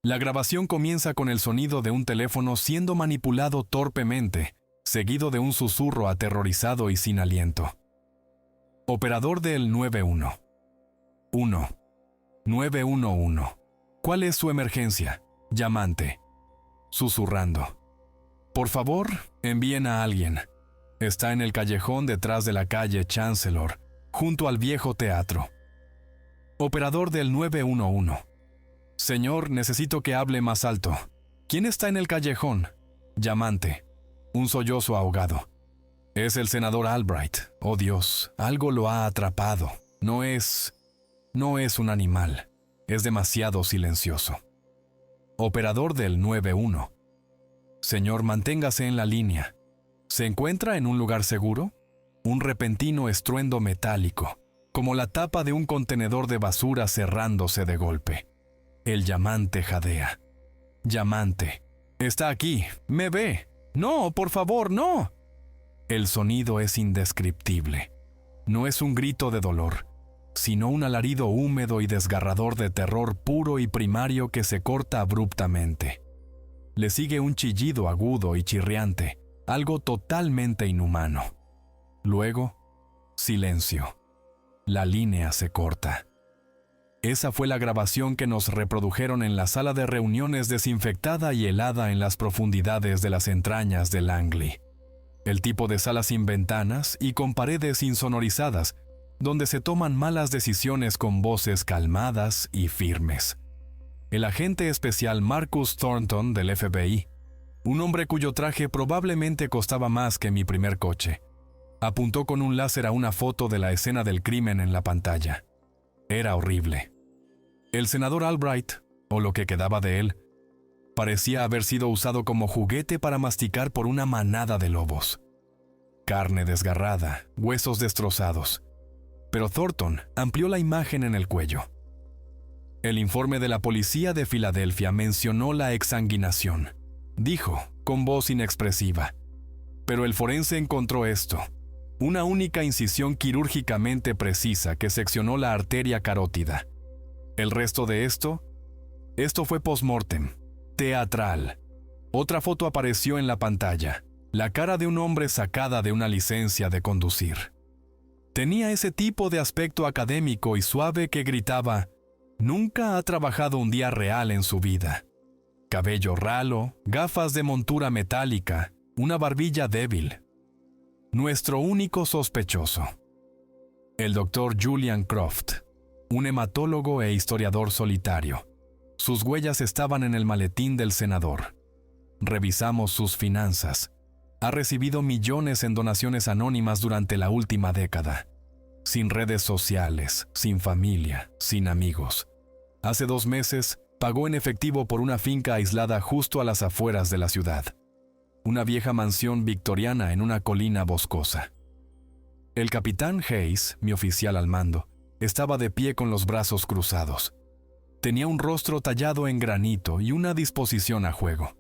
La grabación comienza con el sonido de un teléfono siendo manipulado torpemente, seguido de un susurro aterrorizado y sin aliento. Operador del 91. 911. ¿Cuál es su emergencia? Llamante. Susurrando. Por favor, envíen a alguien. Está en el callejón detrás de la calle Chancellor, junto al viejo teatro. Operador del 911. Señor, necesito que hable más alto. ¿Quién está en el callejón? Llamante. Un sollozo ahogado. Es el senador Albright. Oh Dios, algo lo ha atrapado. No es un animal. Es demasiado silencioso. Operador del 91. Señor, manténgase en la línea. ¿Se encuentra en un lugar seguro? Un repentino estruendo metálico, como la tapa de un contenedor de basura cerrándose de golpe. El llamante jadea. Llamante. Está aquí. Me ve. No, por favor, no. El sonido es indescriptible. No es un grito de dolor, sino un alarido húmedo y desgarrador de terror puro y primario que se corta abruptamente. Le sigue un chillido agudo y chirriante, algo totalmente inhumano. Luego, silencio. La línea se corta. Esa fue la grabación que nos reprodujeron en la sala de reuniones desinfectada y helada en las profundidades de las entrañas de Langley. El tipo de sala sin ventanas y con paredes insonorizadas, donde se toman malas decisiones con voces calmadas y firmes. El agente especial Marcus Thornton del FBI, un hombre cuyo traje probablemente costaba más que mi primer coche, apuntó con un láser a una foto de la escena del crimen en la pantalla. Era horrible. El senador Albright, o lo que quedaba de él, parecía haber sido usado como juguete para masticar por una manada de lobos. Carne desgarrada, huesos destrozados. Pero Thornton amplió la imagen en el cuello. El informe de la policía de Filadelfia mencionó la exsanguinación. Dijo, con voz inexpresiva. Pero el forense encontró esto. Una única incisión quirúrgicamente precisa que seccionó la arteria carótida. El resto de esto fue post-mortem, teatral. Otra foto apareció en la pantalla, la cara de un hombre sacada de una licencia de conducir. Tenía ese tipo de aspecto académico y suave que gritaba, nunca ha trabajado un día real en su vida. Cabello ralo, gafas de montura metálica, una barbilla débil. Nuestro único sospechoso. El Dr. Julian Croft, un hematólogo e historiador solitario. Sus huellas estaban en el maletín del senador. Revisamos sus finanzas. Ha recibido millones en donaciones anónimas durante la última década. Sin redes sociales, sin familia, sin amigos. Hace 2 meses, pagó en efectivo por una finca aislada justo a las afueras de la ciudad. Una vieja mansión victoriana en una colina boscosa. El capitán Hayes, mi oficial al mando, estaba de pie con los brazos cruzados. Tenía un rostro tallado en granito y una disposición a juego.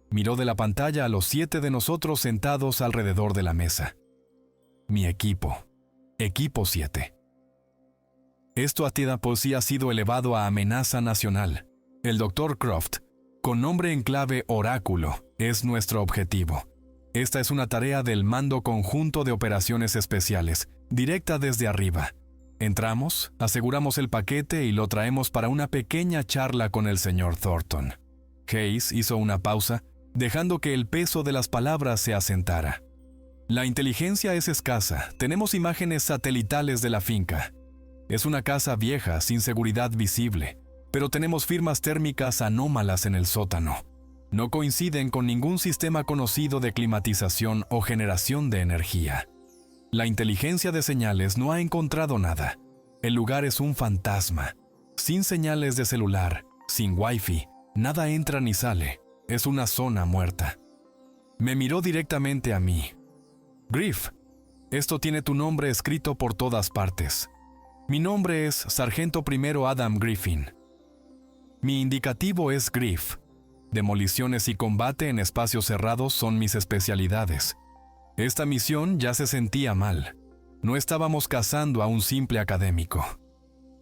Miró de la pantalla a los 7 de nosotros sentados alrededor de la mesa. Mi equipo. Equipo 7. Esto sí ha sido elevado a amenaza nacional. El Dr. Croft, con nombre en clave Oráculo, es nuestro objetivo. Esta es una tarea del Mando Conjunto de Operaciones Especiales, directa desde arriba. Entramos, aseguramos el paquete y lo traemos para una pequeña charla con el señor Thornton. Hayes hizo una pausa, dejando que el peso de las palabras se asentara. La inteligencia es escasa, tenemos imágenes satelitales de la finca. Es una casa vieja, sin seguridad visible, pero tenemos firmas térmicas anómalas en el sótano. No coinciden con ningún sistema conocido de climatización o generación de energía. La inteligencia de señales no ha encontrado nada. El lugar es un fantasma. Sin señales de celular, sin wifi, nada entra ni sale. Es una zona muerta. Me miró directamente a mí. Griff, esto tiene tu nombre escrito por todas partes. Mi nombre es Sargento Primero Adam Griffin. Mi indicativo es Griff. Demoliciones y combate en espacios cerrados son mis especialidades. Esta misión ya se sentía mal. No estábamos cazando a un simple académico.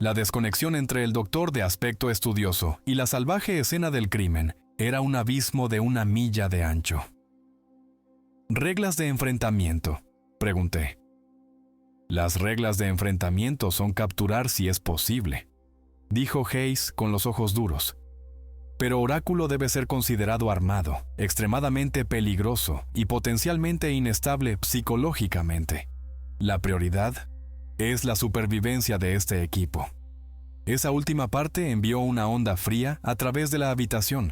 La desconexión entre el doctor de aspecto estudioso y la salvaje escena del crimen era un abismo de 1 milla de ancho. ¿Reglas de enfrentamiento?, pregunté. Las reglas de enfrentamiento son capturar si es posible, dijo Hayes con los ojos duros. Pero Oráculo debe ser considerado armado, extremadamente peligroso y potencialmente inestable psicológicamente. La prioridad es la supervivencia de este equipo. Esa última parte envió una onda fría a través de la habitación.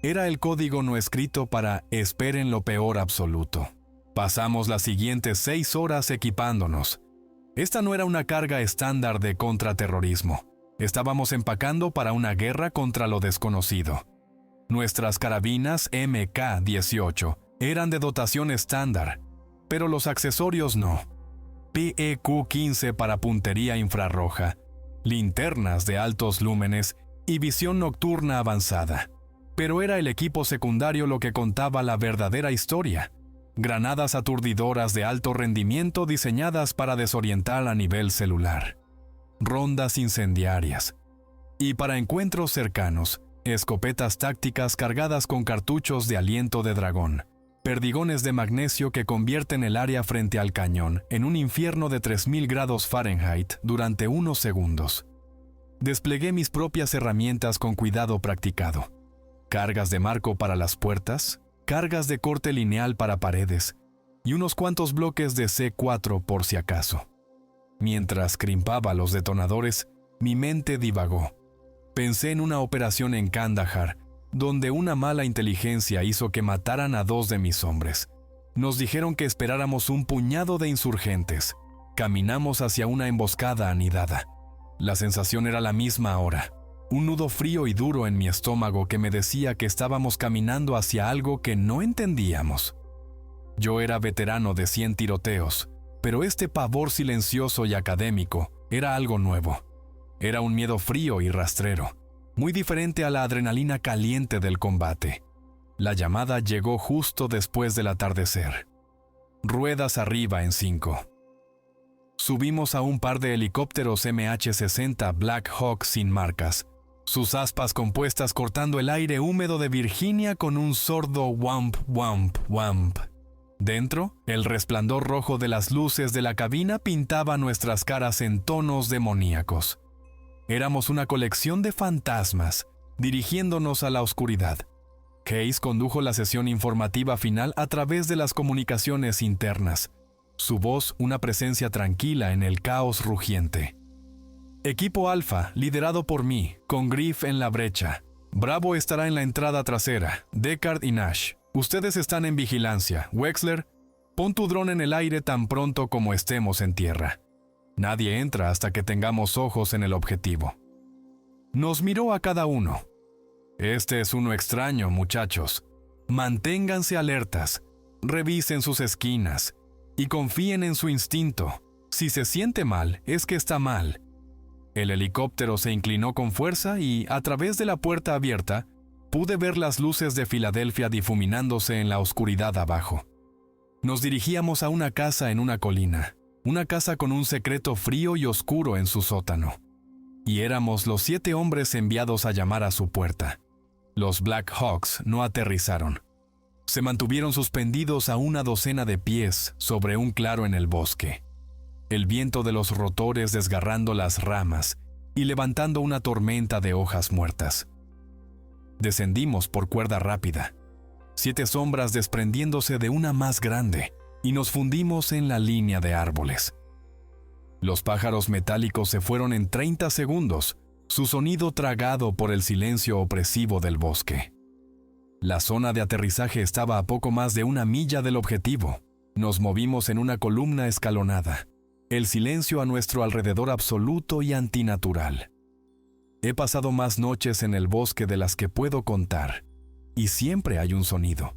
Era el código no escrito para esperen lo peor absoluto. Pasamos las siguientes 6 horas equipándonos. Esta no era una carga estándar de contraterrorismo. Estábamos empacando para una guerra contra lo desconocido. Nuestras carabinas MK-18 eran de dotación estándar, pero los accesorios no. PEQ-15 para puntería infrarroja, linternas de altos lúmenes y visión nocturna avanzada. Pero era el equipo secundario lo que contaba la verdadera historia. Granadas aturdidoras de alto rendimiento diseñadas para desorientar a nivel celular. Rondas incendiarias. Y para encuentros cercanos, escopetas tácticas cargadas con cartuchos de aliento de dragón. Perdigones de magnesio que convierten el área frente al cañón en un infierno de 3000 grados Fahrenheit durante unos segundos. Desplegué mis propias herramientas con cuidado practicado. Cargas de marco para las puertas, cargas de corte lineal para paredes y unos cuantos bloques de C4 por si acaso. Mientras crimpaba los detonadores, mi mente divagó. Pensé en una operación en Kandahar, donde una mala inteligencia hizo que mataran a 2 de mis hombres. Nos dijeron que esperáramos un puñado de insurgentes. Caminamos hacia una emboscada anidada. La sensación era la misma ahora. Un nudo frío y duro en mi estómago que me decía que estábamos caminando hacia algo que no entendíamos. Yo era veterano de 100 tiroteos, pero este pavor silencioso y académico era algo nuevo. Era un miedo frío y rastrero, muy diferente a la adrenalina caliente del combate. La llamada llegó justo después del atardecer. Ruedas arriba en 5. Subimos a un par de helicópteros MH-60 Black Hawk sin marcas, sus aspas compuestas cortando el aire húmedo de Virginia con un sordo wamp, wamp, wamp. Dentro, el resplandor rojo de las luces de la cabina pintaba nuestras caras en tonos demoníacos. Éramos una colección de fantasmas, dirigiéndonos a la oscuridad. Hayes condujo la sesión informativa final a través de las comunicaciones internas. Su voz una presencia tranquila en el caos rugiente. Equipo Alfa, liderado por mí, con Griff en la brecha. Bravo estará en la entrada trasera, Deckard y Nash. Ustedes están en vigilancia. Wexler, pon tu dron en el aire tan pronto como estemos en tierra. Nadie entra hasta que tengamos ojos en el objetivo. Nos miró a cada uno. Este es uno extraño, muchachos. Manténganse alertas, revisen sus esquinas y confíen en su instinto. Si se siente mal, es que está mal. El helicóptero se inclinó con fuerza y, a través de la puerta abierta, pude ver las luces de Filadelfia difuminándose en la oscuridad abajo. Nos dirigíamos a una casa en una colina, una casa con un secreto frío y oscuro en su sótano. Y éramos los 7 hombres enviados a llamar a su puerta. Los Black Hawks no aterrizaron. Se mantuvieron suspendidos a una docena de pies sobre un claro en el bosque. El viento de los rotores desgarrando las ramas y levantando una tormenta de hojas muertas. Descendimos por cuerda rápida, 7 sombras desprendiéndose de una más grande, y nos fundimos en la línea de árboles. Los pájaros metálicos se fueron en 30 segundos, su sonido tragado por el silencio opresivo del bosque. La zona de aterrizaje estaba a poco más de 1 milla del objetivo. Nos movimos en una columna escalonada. El silencio a nuestro alrededor absoluto y antinatural. He pasado más noches en el bosque de las que puedo contar, y siempre hay un sonido.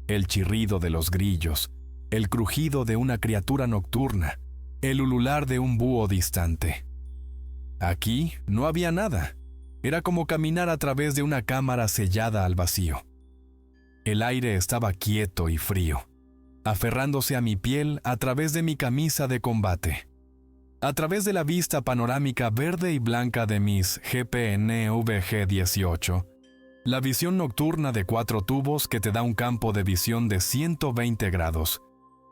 El chirrido de los grillos, el crujido de una criatura nocturna, el ulular de un búho distante. Aquí no había nada. Era como caminar a través de una cámara sellada al vacío. El aire estaba quieto y frío, aferrándose a mi piel a través de mi camisa de combate. A través de la vista panorámica verde y blanca de mis GPNVG-18, la visión nocturna de 4 tubos que te da un campo de visión de 120 grados,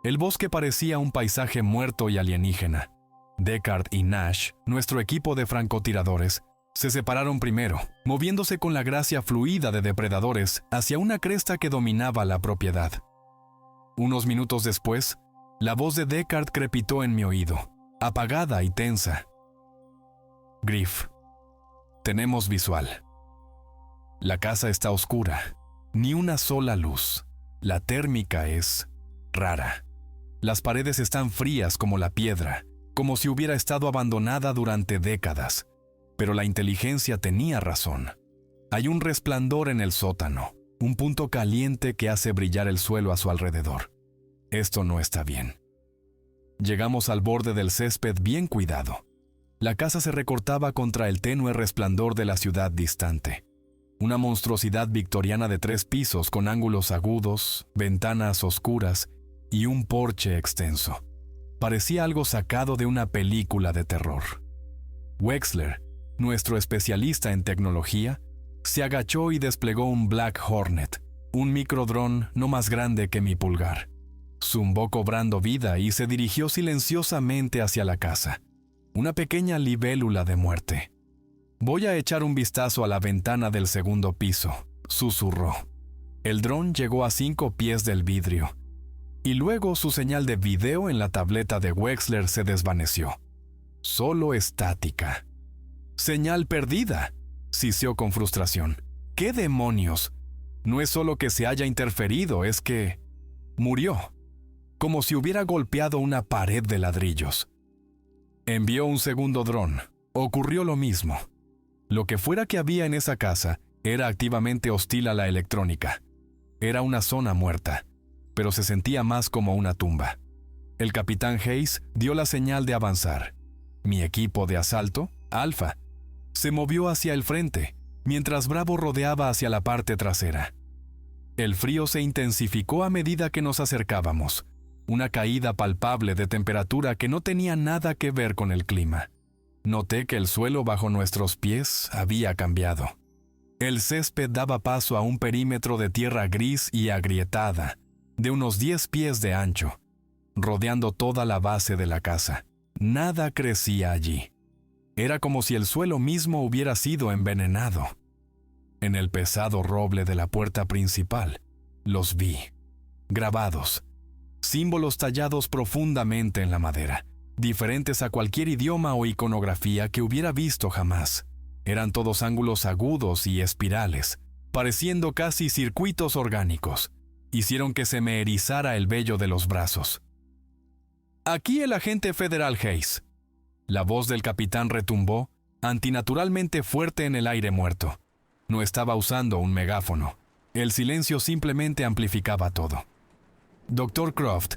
el bosque parecía un paisaje muerto y alienígena. Deckard y Nash, nuestro equipo de francotiradores, se separaron primero, moviéndose con la gracia fluida de depredadores hacia una cresta que dominaba la propiedad. Unos minutos después, la voz de Deckard crepitó en mi oído, apagada y tensa. Griff, tenemos visual. La casa está oscura, ni una sola luz. La térmica es rara. Las paredes están frías como la piedra, como si hubiera estado abandonada durante décadas. Pero la inteligencia tenía razón. Hay un resplandor en el sótano, un punto caliente que hace brillar el suelo a su alrededor. Esto no está bien. Llegamos al borde del césped bien cuidado. La casa se recortaba contra el tenue resplandor de la ciudad distante. Una monstruosidad victoriana de 3 pisos con ángulos agudos, ventanas oscuras y un porche extenso. Parecía algo sacado de una película de terror. Wexler, nuestro especialista en tecnología, se agachó y desplegó un Black Hornet, un microdrón no más grande que mi pulgar. Zumbó cobrando vida y se dirigió silenciosamente hacia la casa. Una pequeña libélula de muerte. «Voy a echar un vistazo a la ventana del segundo piso», susurró. El dron llegó a 5 pies del vidrio, y luego su señal de video en la tableta de Wexler se desvaneció. Solo estática. «Señal perdida», siseó con frustración. «¿Qué demonios? No es solo que se haya interferido, es que murió, como si hubiera golpeado una pared de ladrillos». Envió un segundo dron. Ocurrió lo mismo. Lo que fuera que había en esa casa era activamente hostil a la electrónica. Era una zona muerta, pero se sentía más como una tumba. El capitán Hayes dio la señal de avanzar. Mi equipo de asalto, Alpha, se movió hacia el frente, mientras Bravo rodeaba hacia la parte trasera. El frío se intensificó a medida que nos acercábamos, una caída palpable de temperatura que no tenía nada que ver con el clima. Noté que el suelo bajo nuestros pies había cambiado. El césped daba paso a un perímetro de tierra gris y agrietada, de unos 10 pies de ancho, rodeando toda la base de la casa. Nada crecía allí. Era como si el suelo mismo hubiera sido envenenado. En el pesado roble de la puerta principal, los vi, grabados, símbolos tallados profundamente en la madera, diferentes a cualquier idioma o iconografía que hubiera visto jamás. Eran todos ángulos agudos y espirales, pareciendo casi circuitos orgánicos. Hicieron que se me erizara el vello de los brazos. «Aquí el agente federal Hayes». La voz del capitán retumbó, antinaturalmente fuerte en el aire muerto. No estaba usando un megáfono. El silencio simplemente amplificaba todo. «Dr. Croft,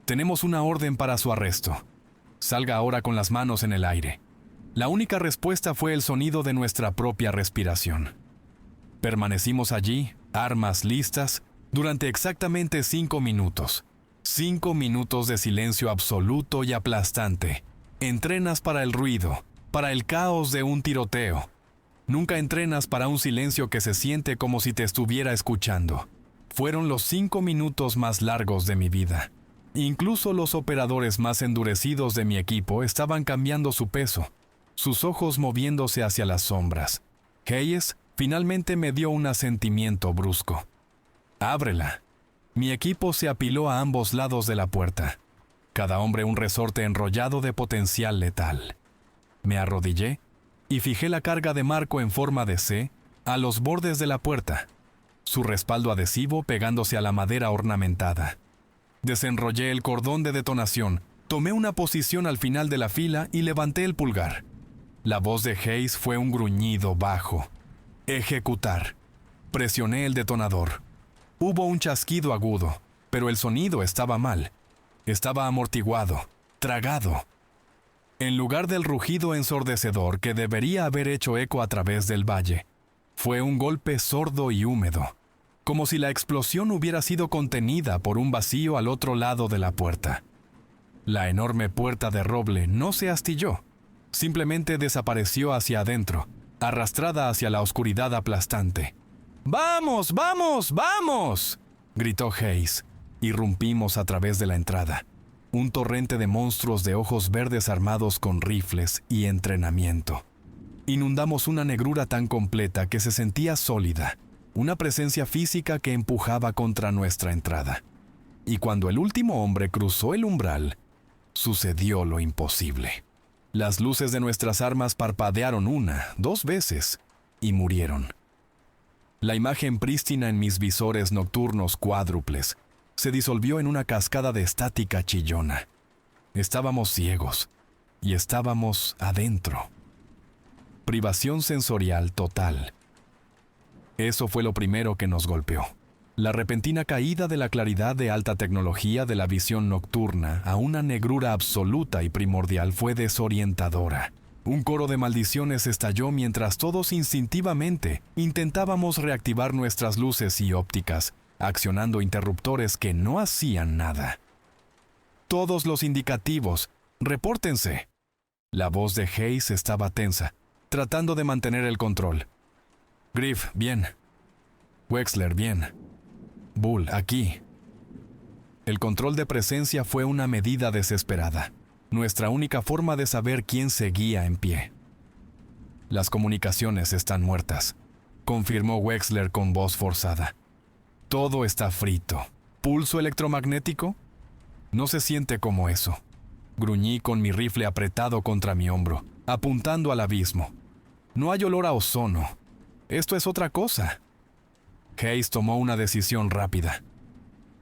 tenemos una orden para su arresto. Salga ahora con las manos en el aire». La única respuesta fue el sonido de nuestra propia respiración. Permanecimos allí, armas listas, durante exactamente 5 minutos. 5 minutos de silencio absoluto y aplastante. Entrenas para el ruido, para el caos de un tiroteo. Nunca entrenas para un silencio que se siente como si te estuviera escuchando. Fueron los 5 minutos más largos de mi vida. Incluso los operadores más endurecidos de mi equipo estaban cambiando su peso, sus ojos moviéndose hacia las sombras. Hayes finalmente me dio un asentimiento brusco. «Ábrela». Mi equipo se apiló a ambos lados de la puerta, cada hombre un resorte enrollado de potencial letal. Me arrodillé y fijé la carga de marco en forma de C a los bordes de la puerta, su respaldo adhesivo pegándose a la madera ornamentada. Desenrollé el cordón de detonación, tomé una posición al final de la fila y levanté el pulgar. La voz de Hayes fue un gruñido bajo. «Ejecutar». Presioné el detonador. Hubo un chasquido agudo, pero el sonido estaba mal. Estaba amortiguado, tragado. En lugar del rugido ensordecedor que debería haber hecho eco a través del valle, fue un golpe sordo y húmedo, como si la explosión hubiera sido contenida por un vacío al otro lado de la puerta. La enorme puerta de roble no se astilló, simplemente desapareció hacia adentro, arrastrada hacia la oscuridad aplastante. ¡Vamos, vamos, vamos!, gritó Hayes. Irrumpimos a través de la entrada. Un torrente de monstruos de ojos verdes armados con rifles y entrenamiento. Inundamos una negrura tan completa que se sentía sólida, una presencia física que empujaba contra nuestra entrada. Y cuando el último hombre cruzó el umbral, sucedió lo imposible. Las luces de nuestras armas parpadearon 1, 2 veces y murieron. La imagen prístina en mis visores nocturnos cuádruples se disolvió en una cascada de estática chillona. Estábamos ciegos y estábamos adentro. Privación sensorial total. Eso fue lo primero que nos golpeó. La repentina caída de la claridad de alta tecnología de la visión nocturna a una negrura absoluta y primordial fue desorientadora. Un coro de maldiciones estalló mientras todos instintivamente intentábamos reactivar nuestras luces y ópticas, accionando interruptores que no hacían nada. Todos los indicativos, repórtense. La voz de Hayes estaba tensa, tratando de mantener el control. Griff, bien. Wexler, bien. Bull, aquí. El control de presencia fue una medida desesperada, nuestra única forma de saber quién seguía en pie. Las comunicaciones están muertas, confirmó Wexler con voz forzada. Todo está frito. ¿Pulso electromagnético? No se siente como eso. Gruñí con mi rifle apretado contra mi hombro, apuntando al abismo. No hay olor a ozono. Esto es otra cosa. Hayes tomó una decisión rápida.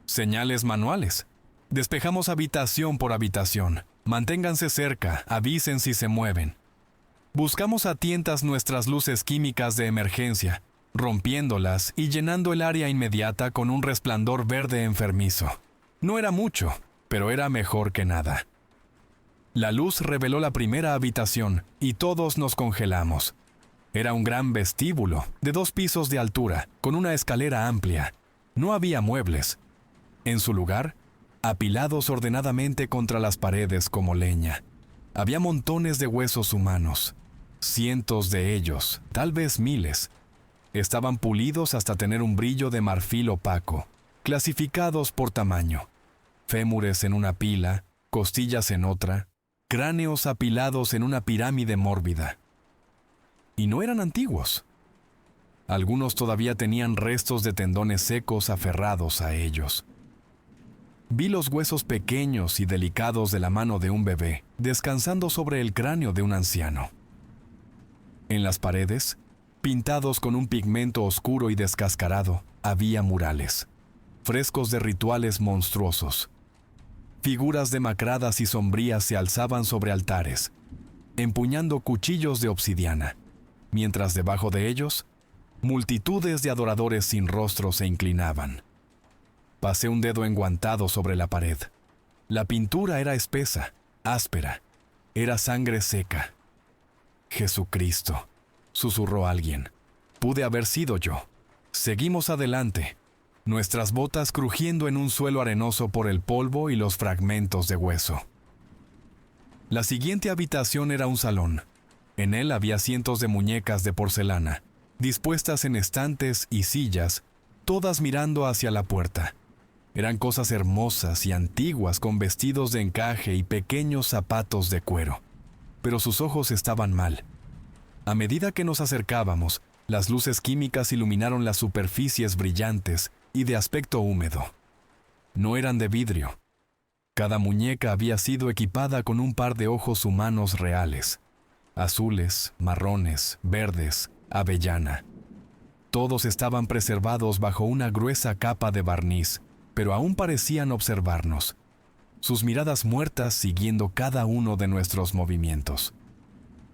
Señales manuales. Despejamos habitación por habitación. Manténganse cerca, avisen si se mueven. Buscamos a tientas nuestras luces químicas de emergencia, rompiéndolas y llenando el área inmediata con un resplandor verde enfermizo. No era mucho, pero era mejor que nada. La luz reveló la primera habitación y todos nos congelamos. Era un gran vestíbulo, de 2 pisos de altura, con una escalera amplia. No había muebles. En su lugar, apilados ordenadamente contra las paredes como leña, había montones de huesos humanos. Cientos de ellos, tal vez miles, estaban pulidos hasta tener un brillo de marfil opaco, clasificados por tamaño. Fémures en una pila, costillas en otra, cráneos apilados en una pirámide mórbida. Y no eran antiguos. Algunos todavía tenían restos de tendones secos aferrados a ellos. Vi los huesos pequeños y delicados de la mano de un bebé descansando sobre el cráneo de un anciano. En las paredes, pintados con un pigmento oscuro y descascarado, había murales, frescos de rituales monstruosos. Figuras demacradas y sombrías se alzaban sobre altares, empuñando cuchillos de obsidiana, mientras debajo de ellos, multitudes de adoradores sin rostro se inclinaban. Pasé un dedo enguantado sobre la pared. La pintura era espesa, áspera, era sangre seca. Jesucristo, susurró alguien. Pude haber sido yo. Seguimos adelante, nuestras botas crujiendo en un suelo arenoso por el polvo y los fragmentos de hueso. La siguiente habitación era un salón. En él había cientos de muñecas de porcelana, dispuestas en estantes y sillas, todas mirando hacia la puerta. Eran cosas hermosas y antiguas con vestidos de encaje y pequeños zapatos de cuero. Pero sus ojos estaban mal. A medida que nos acercábamos, las luces químicas iluminaron las superficies brillantes y de aspecto húmedo. No eran de vidrio. Cada muñeca había sido equipada con un par de ojos humanos reales. Azules, marrones, verdes, avellana. Todos estaban preservados bajo una gruesa capa de barniz, pero aún parecían observarnos, sus miradas muertas siguiendo cada uno de nuestros movimientos.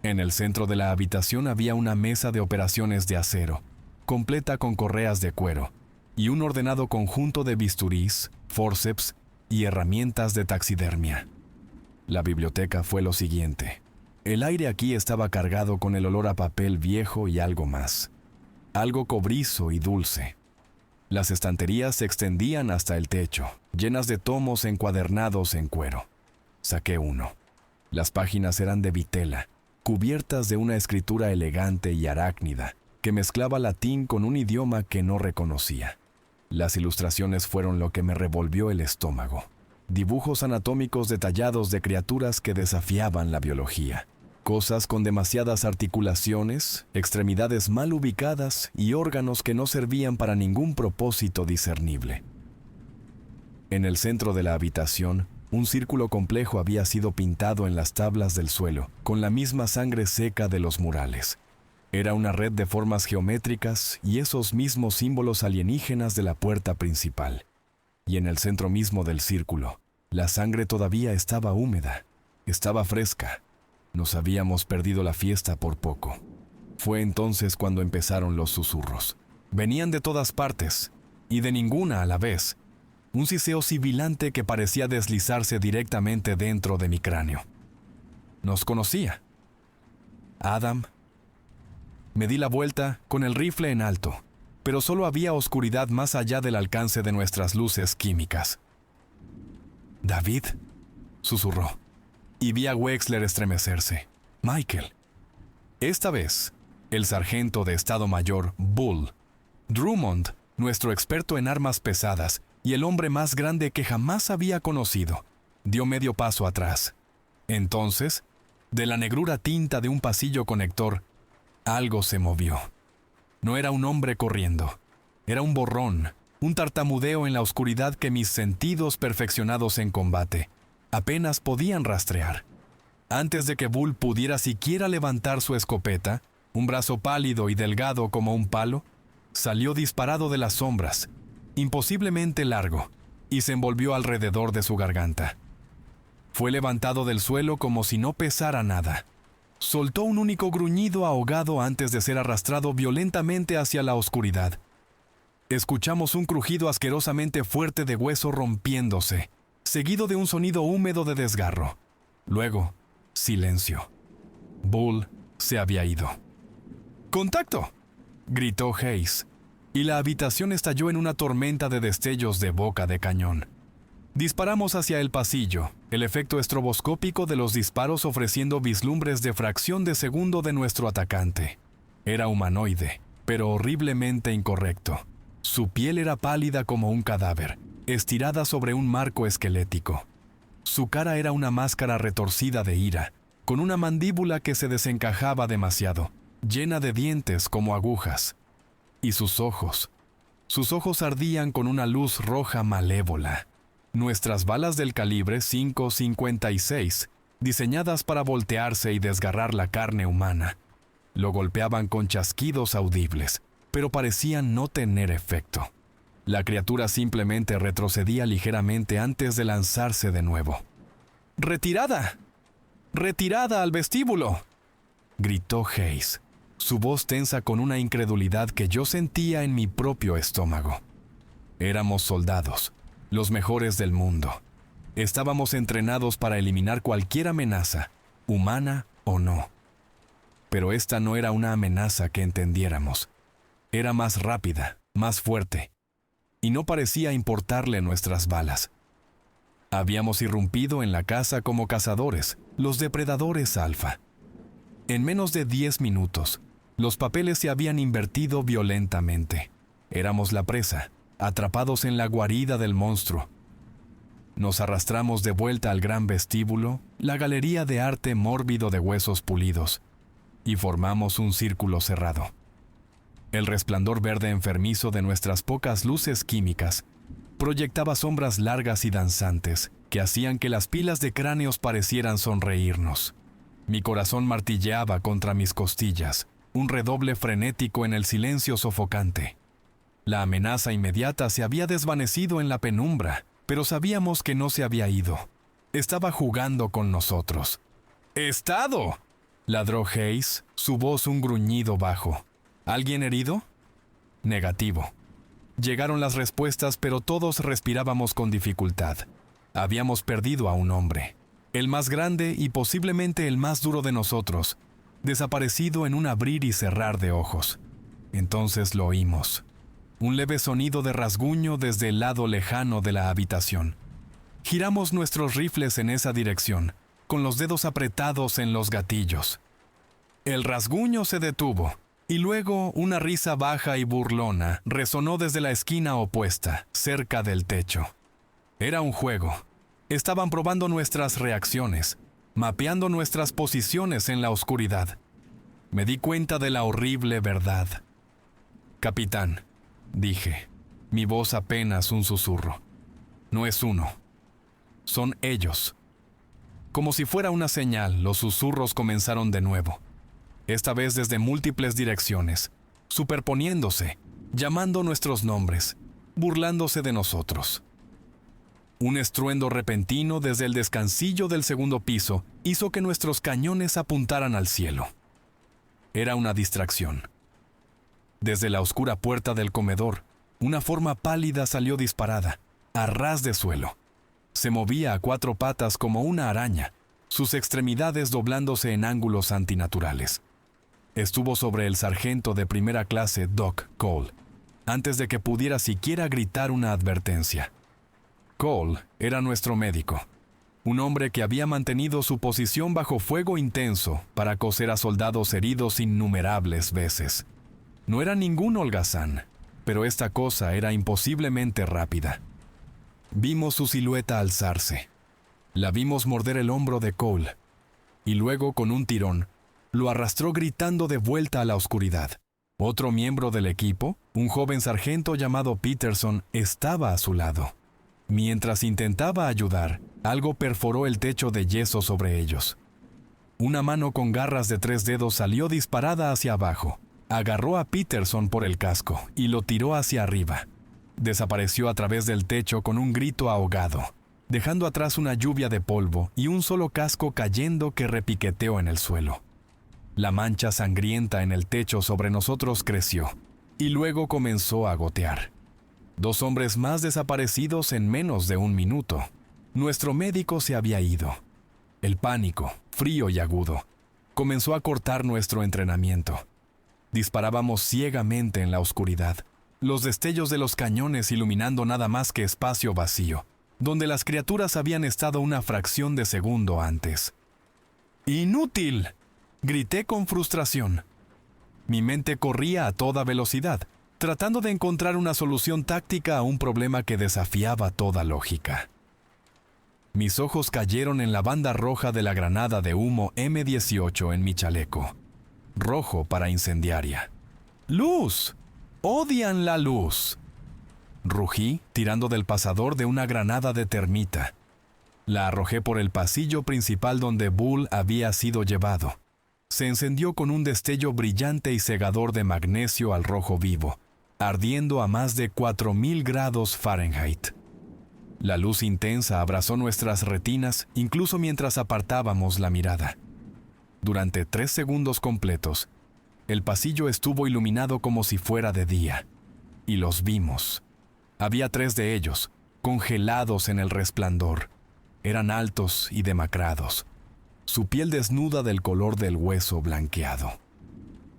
En el centro de la habitación había una mesa de operaciones de acero, completa con correas de cuero, y un ordenado conjunto de bisturís, fórceps y herramientas de taxidermia. La biblioteca fue lo siguiente. El aire aquí estaba cargado con el olor a papel viejo y algo más. Algo cobrizo y dulce. Las estanterías se extendían hasta el techo, llenas de tomos encuadernados en cuero. Saqué uno. Las páginas eran de vitela, cubiertas de una escritura elegante y arácnida, que mezclaba latín con un idioma que no reconocía. Las ilustraciones fueron lo que me revolvió el estómago. Dibujos anatómicos detallados de criaturas que desafiaban la biología. Cosas con demasiadas articulaciones, extremidades mal ubicadas y órganos que no servían para ningún propósito discernible. En el centro de la habitación, un círculo complejo había sido pintado en las tablas del suelo, con la misma sangre seca de los murales. Era una red de formas geométricas y esos mismos símbolos alienígenas de la puerta principal. Y en el centro mismo del círculo, la sangre todavía estaba húmeda, estaba fresca. Nos habíamos perdido la fiesta por poco. Fue entonces cuando empezaron los susurros. Venían de todas partes, y de ninguna a la vez. Un siseo sibilante que parecía deslizarse directamente dentro de mi cráneo. Nos conocía. Adam. Me di la vuelta con el rifle en alto, pero solo había oscuridad más allá del alcance de nuestras luces químicas. «David», susurró, y vi a Wexler estremecerse. «Michael». Esta vez, el sargento de Estado Mayor, Bull, Drummond, nuestro experto en armas pesadas y el hombre más grande que jamás había conocido, dio medio paso atrás. Entonces, de la negrura tinta de un pasillo conector, algo se movió. No era un hombre corriendo, era un borrón, un tartamudeo en la oscuridad que mis sentidos perfeccionados en combate apenas podían rastrear. Antes de que Bull pudiera siquiera levantar su escopeta, un brazo pálido y delgado como un palo salió disparado de las sombras, imposiblemente largo, y se envolvió alrededor de su garganta. Fue levantado del suelo como si no pesara nada. Soltó un único gruñido ahogado antes de ser arrastrado violentamente hacia la oscuridad. Escuchamos un crujido asquerosamente fuerte de hueso rompiéndose, seguido de un sonido húmedo de desgarro. Luego, silencio. Bull se había ido. ¡Contacto!, gritó Hayes, y la habitación estalló en una tormenta de destellos de boca de cañón. Disparamos hacia el pasillo, el efecto estroboscópico de los disparos ofreciendo vislumbres de fracción de segundo de nuestro atacante. Era humanoide, pero horriblemente incorrecto. Su piel era pálida como un cadáver, estirada sobre un marco esquelético. Su cara era una máscara retorcida de ira, con una mandíbula que se desencajaba demasiado, llena de dientes como agujas. Y sus ojos ardían con una luz roja malévola. Nuestras balas del calibre .556, diseñadas para voltearse y desgarrar la carne humana, lo golpeaban con chasquidos audibles, pero parecían no tener efecto. La criatura simplemente retrocedía ligeramente antes de lanzarse de nuevo. ¡Retirada! ¡Retirada al vestíbulo!, gritó Hayes, su voz tensa con una incredulidad que yo sentía en mi propio estómago. Éramos soldados, los mejores del mundo. Estábamos entrenados para eliminar cualquier amenaza, humana o no. Pero esta no era una amenaza que entendiéramos. Era más rápida, más fuerte, y no parecía importarle nuestras balas. Habíamos irrumpido en la casa como cazadores, los depredadores alfa. En menos de 10 minutos, los papeles se habían invertido violentamente. Éramos la presa, atrapados en la guarida del monstruo. Nos arrastramos de vuelta al gran vestíbulo, la galería de arte mórbido de huesos pulidos, y formamos un círculo cerrado. El resplandor verde enfermizo de nuestras pocas luces químicas proyectaba sombras largas y danzantes que hacían que las pilas de cráneos parecieran sonreírnos. Mi corazón martilleaba contra mis costillas, un redoble frenético en el silencio sofocante. La amenaza inmediata se había desvanecido en la penumbra, pero sabíamos que no se había ido. Estaba jugando con nosotros. ¡Estado!, ladró Hayes, su voz un gruñido bajo. ¿Alguien herido? Negativo. Llegaron las respuestas, pero todos respirábamos con dificultad. Habíamos perdido a un hombre, el más grande y posiblemente el más duro de nosotros, desaparecido en un abrir y cerrar de ojos. Entonces lo oímos. Un leve sonido de rasguño desde el lado lejano de la habitación. Giramos nuestros rifles en esa dirección, con los dedos apretados en los gatillos. El rasguño se detuvo, y luego una risa baja y burlona resonó desde la esquina opuesta, cerca del techo. Era un juego. Estaban probando nuestras reacciones, mapeando nuestras posiciones en la oscuridad. Me di cuenta de la horrible verdad. «Capitán», dije, mi voz apenas un susurro. «No es uno. Son ellos». Como si fuera una señal, los susurros comenzaron de nuevo. Esta vez desde múltiples direcciones, superponiéndose, llamando nuestros nombres, burlándose de nosotros. Un estruendo repentino desde el descansillo del segundo piso hizo que nuestros cañones apuntaran al cielo. Era una distracción. Desde la oscura puerta del comedor, una forma pálida salió disparada, a ras de suelo. Se movía a 4 patas como una araña, sus extremidades doblándose en ángulos antinaturales. Estuvo sobre el sargento de primera clase Doc Cole, antes de que pudiera siquiera gritar una advertencia. Cole era nuestro médico, un hombre que había mantenido su posición bajo fuego intenso para coser a soldados heridos innumerables veces. No era ningún holgazán, pero esta cosa era imposiblemente rápida. Vimos su silueta alzarse. La vimos morder el hombro de Cole, y luego, con un tirón, lo arrastró gritando de vuelta a la oscuridad. Otro miembro del equipo, un joven sargento llamado Peterson, estaba a su lado. Mientras intentaba ayudar, algo perforó el techo de yeso sobre ellos. Una mano con garras de 3 dedos salió disparada hacia abajo, agarró a Peterson por el casco y lo tiró hacia arriba. Desapareció a través del techo con un grito ahogado, dejando atrás una lluvia de polvo y un solo casco cayendo que repiqueteó en el suelo. La mancha sangrienta en el techo sobre nosotros creció, y luego comenzó a gotear. 2 hombres más desaparecidos en menos de 1 minuto. Nuestro médico se había ido. El pánico, frío y agudo, comenzó a cortar nuestro entrenamiento. Disparábamos ciegamente en la oscuridad, los destellos de los cañones iluminando nada más que espacio vacío, donde las criaturas habían estado una fracción de segundo antes. ¡Inútil!, grité con frustración. Mi mente corría a toda velocidad, tratando de encontrar una solución táctica a un problema que desafiaba toda lógica. Mis ojos cayeron en la banda roja de la granada de humo M18 en mi chaleco. Rojo para incendiaria. ¡Luz! ¡Odian la luz! Rugí, tirando del pasador de una granada de termita. La arrojé por el pasillo principal donde Bull había sido llevado. Se encendió con un destello brillante y cegador de magnesio al rojo vivo, ardiendo a más de 4000 grados Fahrenheit. La luz intensa abrazó nuestras retinas incluso mientras apartábamos la mirada. Durante 3 segundos completos, el pasillo estuvo iluminado como si fuera de día, y los vimos. Había 3 de ellos, congelados en el resplandor. Eran altos y demacrados, su piel desnuda del color del hueso blanqueado.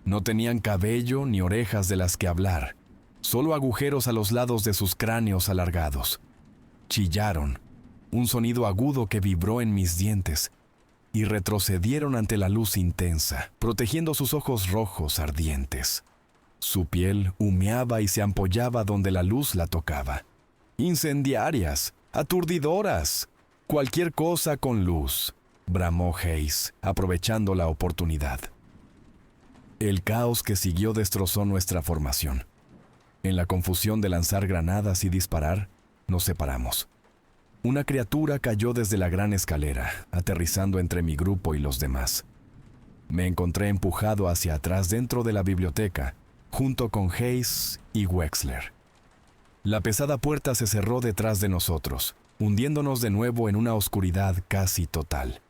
No tenían cabello ni orejas de las que hablar, solo agujeros a los lados de sus cráneos alargados. Chillaron, un sonido agudo que vibró en mis dientes, y retrocedieron ante la luz intensa, protegiendo sus ojos rojos ardientes. Su piel humeaba y se ampollaba donde la luz la tocaba. «Incendiarias, aturdidoras, cualquier cosa con luz», bramó Hayes, aprovechando la oportunidad. El caos que siguió destrozó nuestra formación. En la confusión de lanzar granadas y disparar, nos separamos. Una criatura cayó desde la gran escalera, aterrizando entre mi grupo y los demás. Me encontré empujado hacia atrás dentro de la biblioteca, junto con Hayes y Wexler. La pesada puerta se cerró detrás de nosotros, hundiéndonos de nuevo en una oscuridad casi total.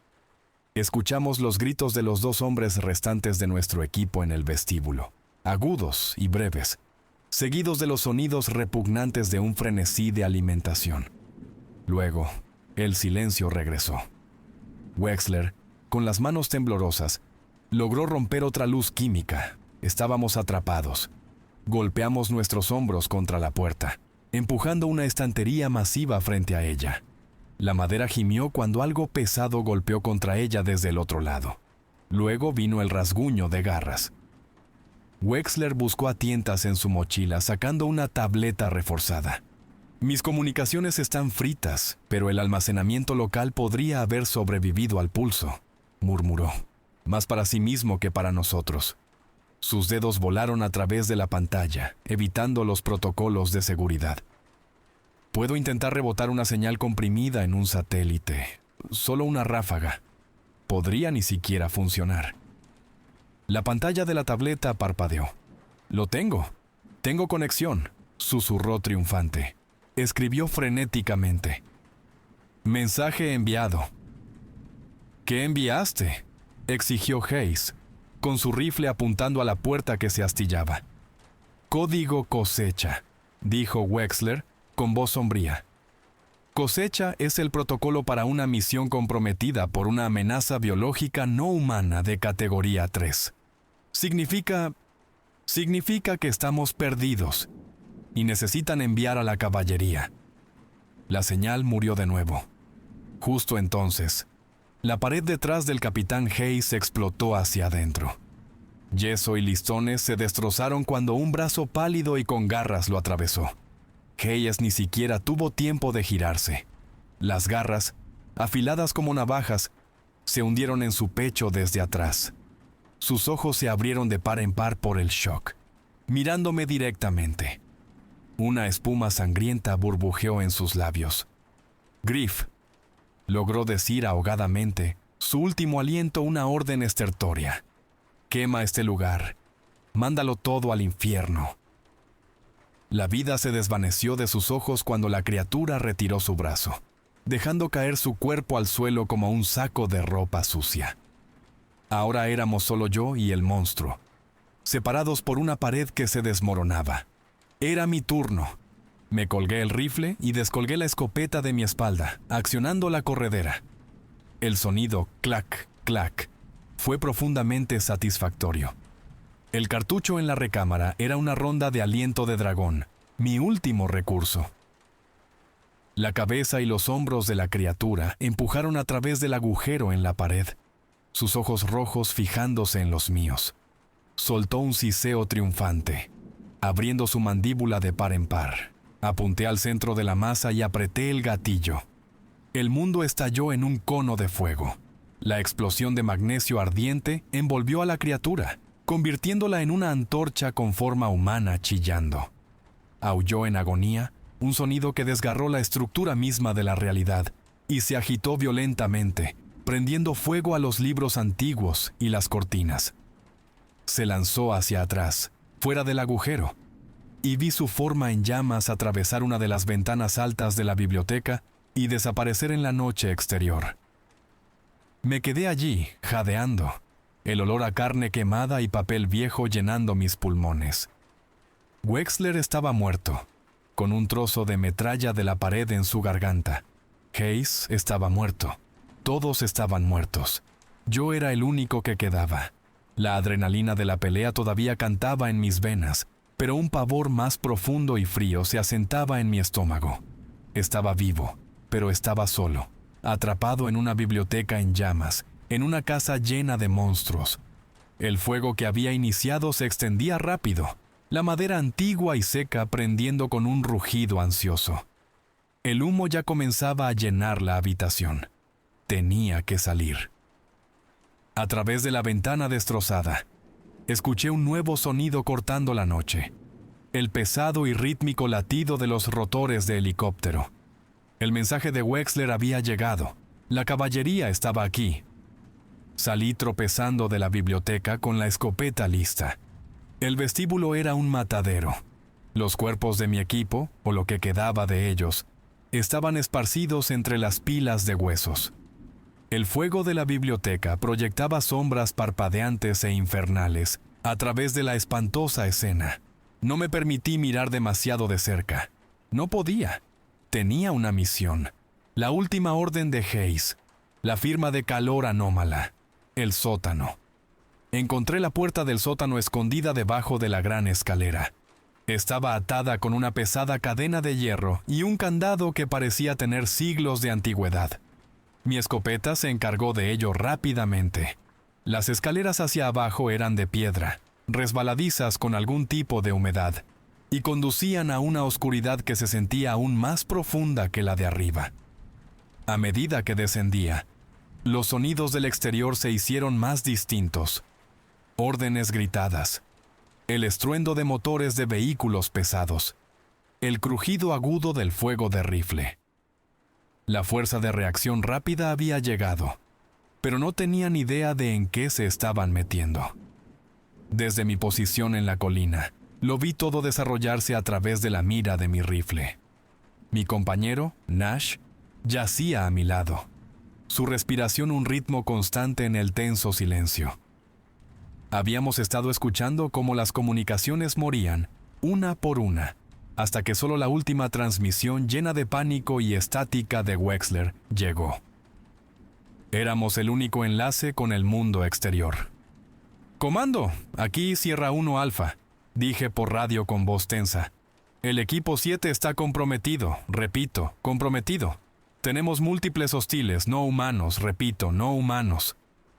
Escuchamos los gritos de los 2 hombres restantes de nuestro equipo en el vestíbulo, agudos y breves, seguidos de los sonidos repugnantes de un frenesí de alimentación. Luego, el silencio regresó. Wexler, con las manos temblorosas, logró romper otra luz química. Estábamos atrapados. Golpeamos nuestros hombros contra la puerta, empujando una estantería masiva frente a ella. La madera gimió cuando algo pesado golpeó contra ella desde el otro lado. Luego vino el rasguño de garras. Wexler buscó a tientas en su mochila, sacando una tableta reforzada. Mis comunicaciones están fritas, pero el almacenamiento local podría haber sobrevivido al pulso, murmuró, más para sí mismo que para nosotros. Sus dedos volaron a través de la pantalla, evitando los protocolos de seguridad. Puedo intentar rebotar una señal comprimida en un satélite. Solo una ráfaga. Podría ni siquiera funcionar. La pantalla de la tableta parpadeó. «Lo tengo. Tengo conexión», susurró triunfante. Escribió frenéticamente. «Mensaje enviado». «¿Qué enviaste?», exigió Hayes, con su rifle apuntando a la puerta que se astillaba. «Código cosecha», dijo Wexler con voz sombría. Cosecha es el protocolo para una misión comprometida por una amenaza biológica no humana de categoría 3. Significa que estamos perdidos y necesitan enviar a la caballería. La señal murió de nuevo. Justo entonces, la pared detrás del capitán Hayes explotó hacia adentro. Yeso y listones se destrozaron cuando un brazo pálido y con garras lo atravesó. Hayes ni siquiera tuvo tiempo de girarse. Las garras, afiladas como navajas, se hundieron en su pecho desde atrás. Sus ojos se abrieron de par en par por el shock, mirándome directamente. Una espuma sangrienta burbujeó en sus labios. «Griff», logró decir ahogadamente, su último aliento una orden estertórea. «Quema este lugar. Mándalo todo al infierno». La vida se desvaneció de sus ojos cuando la criatura retiró su brazo, dejando caer su cuerpo al suelo como un saco de ropa sucia. Ahora éramos solo yo y el monstruo, separados por una pared que se desmoronaba. Era mi turno. Me colgué el rifle y descolgué la escopeta de mi espalda, accionando la corredera. El sonido clac, clac, fue profundamente satisfactorio. El cartucho en la recámara era una ronda de aliento de dragón, mi último recurso. La cabeza y los hombros de la criatura empujaron a través del agujero en la pared, sus ojos rojos fijándose en los míos. Soltó un siseo triunfante, abriendo su mandíbula de par en par. Apunté al centro de la masa y apreté el gatillo. El mundo estalló en un cono de fuego. La explosión de magnesio ardiente envolvió a la criatura, convirtiéndola en una antorcha con forma humana chillando. Aulló en agonía, un sonido que desgarró la estructura misma de la realidad, y se agitó violentamente, prendiendo fuego a los libros antiguos y las cortinas. Se lanzó hacia atrás, fuera del agujero, y vi su forma en llamas atravesar una de las ventanas altas de la biblioteca y desaparecer en la noche exterior. Me quedé allí, jadeando, el olor a carne quemada y papel viejo llenando mis pulmones. Wexler estaba muerto, con un trozo de metralla de la pared en su garganta. Hayes estaba muerto. Todos estaban muertos. Yo era el único que quedaba. La adrenalina de la pelea todavía cantaba en mis venas, pero un pavor más profundo y frío se asentaba en mi estómago. Estaba vivo, pero estaba solo, atrapado en una biblioteca en llamas, en una casa llena de monstruos. El fuego que había iniciado se extendía rápido, la madera antigua y seca prendiendo con un rugido ansioso. El humo ya comenzaba a llenar la habitación. Tenía que salir. A través de la ventana destrozada, escuché un nuevo sonido cortando la noche, el pesado y rítmico latido de los rotores de helicóptero. El mensaje de Wexler había llegado. La caballería estaba aquí. Salí tropezando de la biblioteca con la escopeta lista. El vestíbulo era un matadero. Los cuerpos de mi equipo, o lo que quedaba de ellos, estaban esparcidos entre las pilas de huesos. El fuego de la biblioteca proyectaba sombras parpadeantes e infernales a través de la espantosa escena. No me permití mirar demasiado de cerca. No podía. Tenía una misión. La última orden de Hayes. La firma de calor anómala. El sótano. Encontré la puerta del sótano escondida debajo de la gran escalera. Estaba atada con una pesada cadena de hierro y un candado que parecía tener siglos de antigüedad. Mi escopeta se encargó de ello rápidamente. Las escaleras hacia abajo eran de piedra, resbaladizas con algún tipo de humedad, y conducían a una oscuridad que se sentía aún más profunda que la de arriba. A medida que descendía, los sonidos del exterior se hicieron más distintos. Órdenes gritadas, el estruendo de motores de vehículos pesados, el crujido agudo del fuego de rifle. La fuerza de reacción rápida había llegado, pero no tenían idea de en qué se estaban metiendo. Desde mi posición en la colina, lo vi todo desarrollarse a través de la mira de mi rifle. Mi compañero, Nash, yacía a mi lado, su respiración un ritmo constante en el tenso silencio. Habíamos estado escuchando cómo las comunicaciones morían, una por una, hasta que solo la última transmisión llena de pánico y estática de Wexler llegó. Éramos el único enlace con el mundo exterior. «Comando, aquí Sierra 1 Alfa», dije por radio con voz tensa. «El equipo 7 está comprometido, repito, comprometido. Tenemos múltiples hostiles, no humanos, repito, no humanos».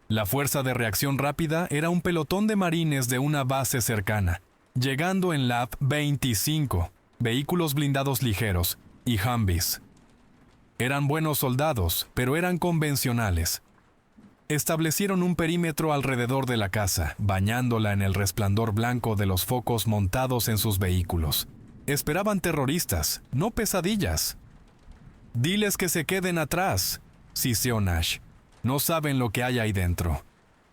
La fuerza de reacción rápida era un pelotón de marines de una base cercana, llegando en Lab 25, vehículos blindados ligeros y Humvees. Eran buenos soldados, pero eran convencionales. Establecieron un perímetro alrededor de la casa, bañándola en el resplandor blanco de los focos montados en sus vehículos. Esperaban terroristas, no pesadillas. «Diles que se queden atrás», siseó Nash. «No saben lo que hay ahí dentro».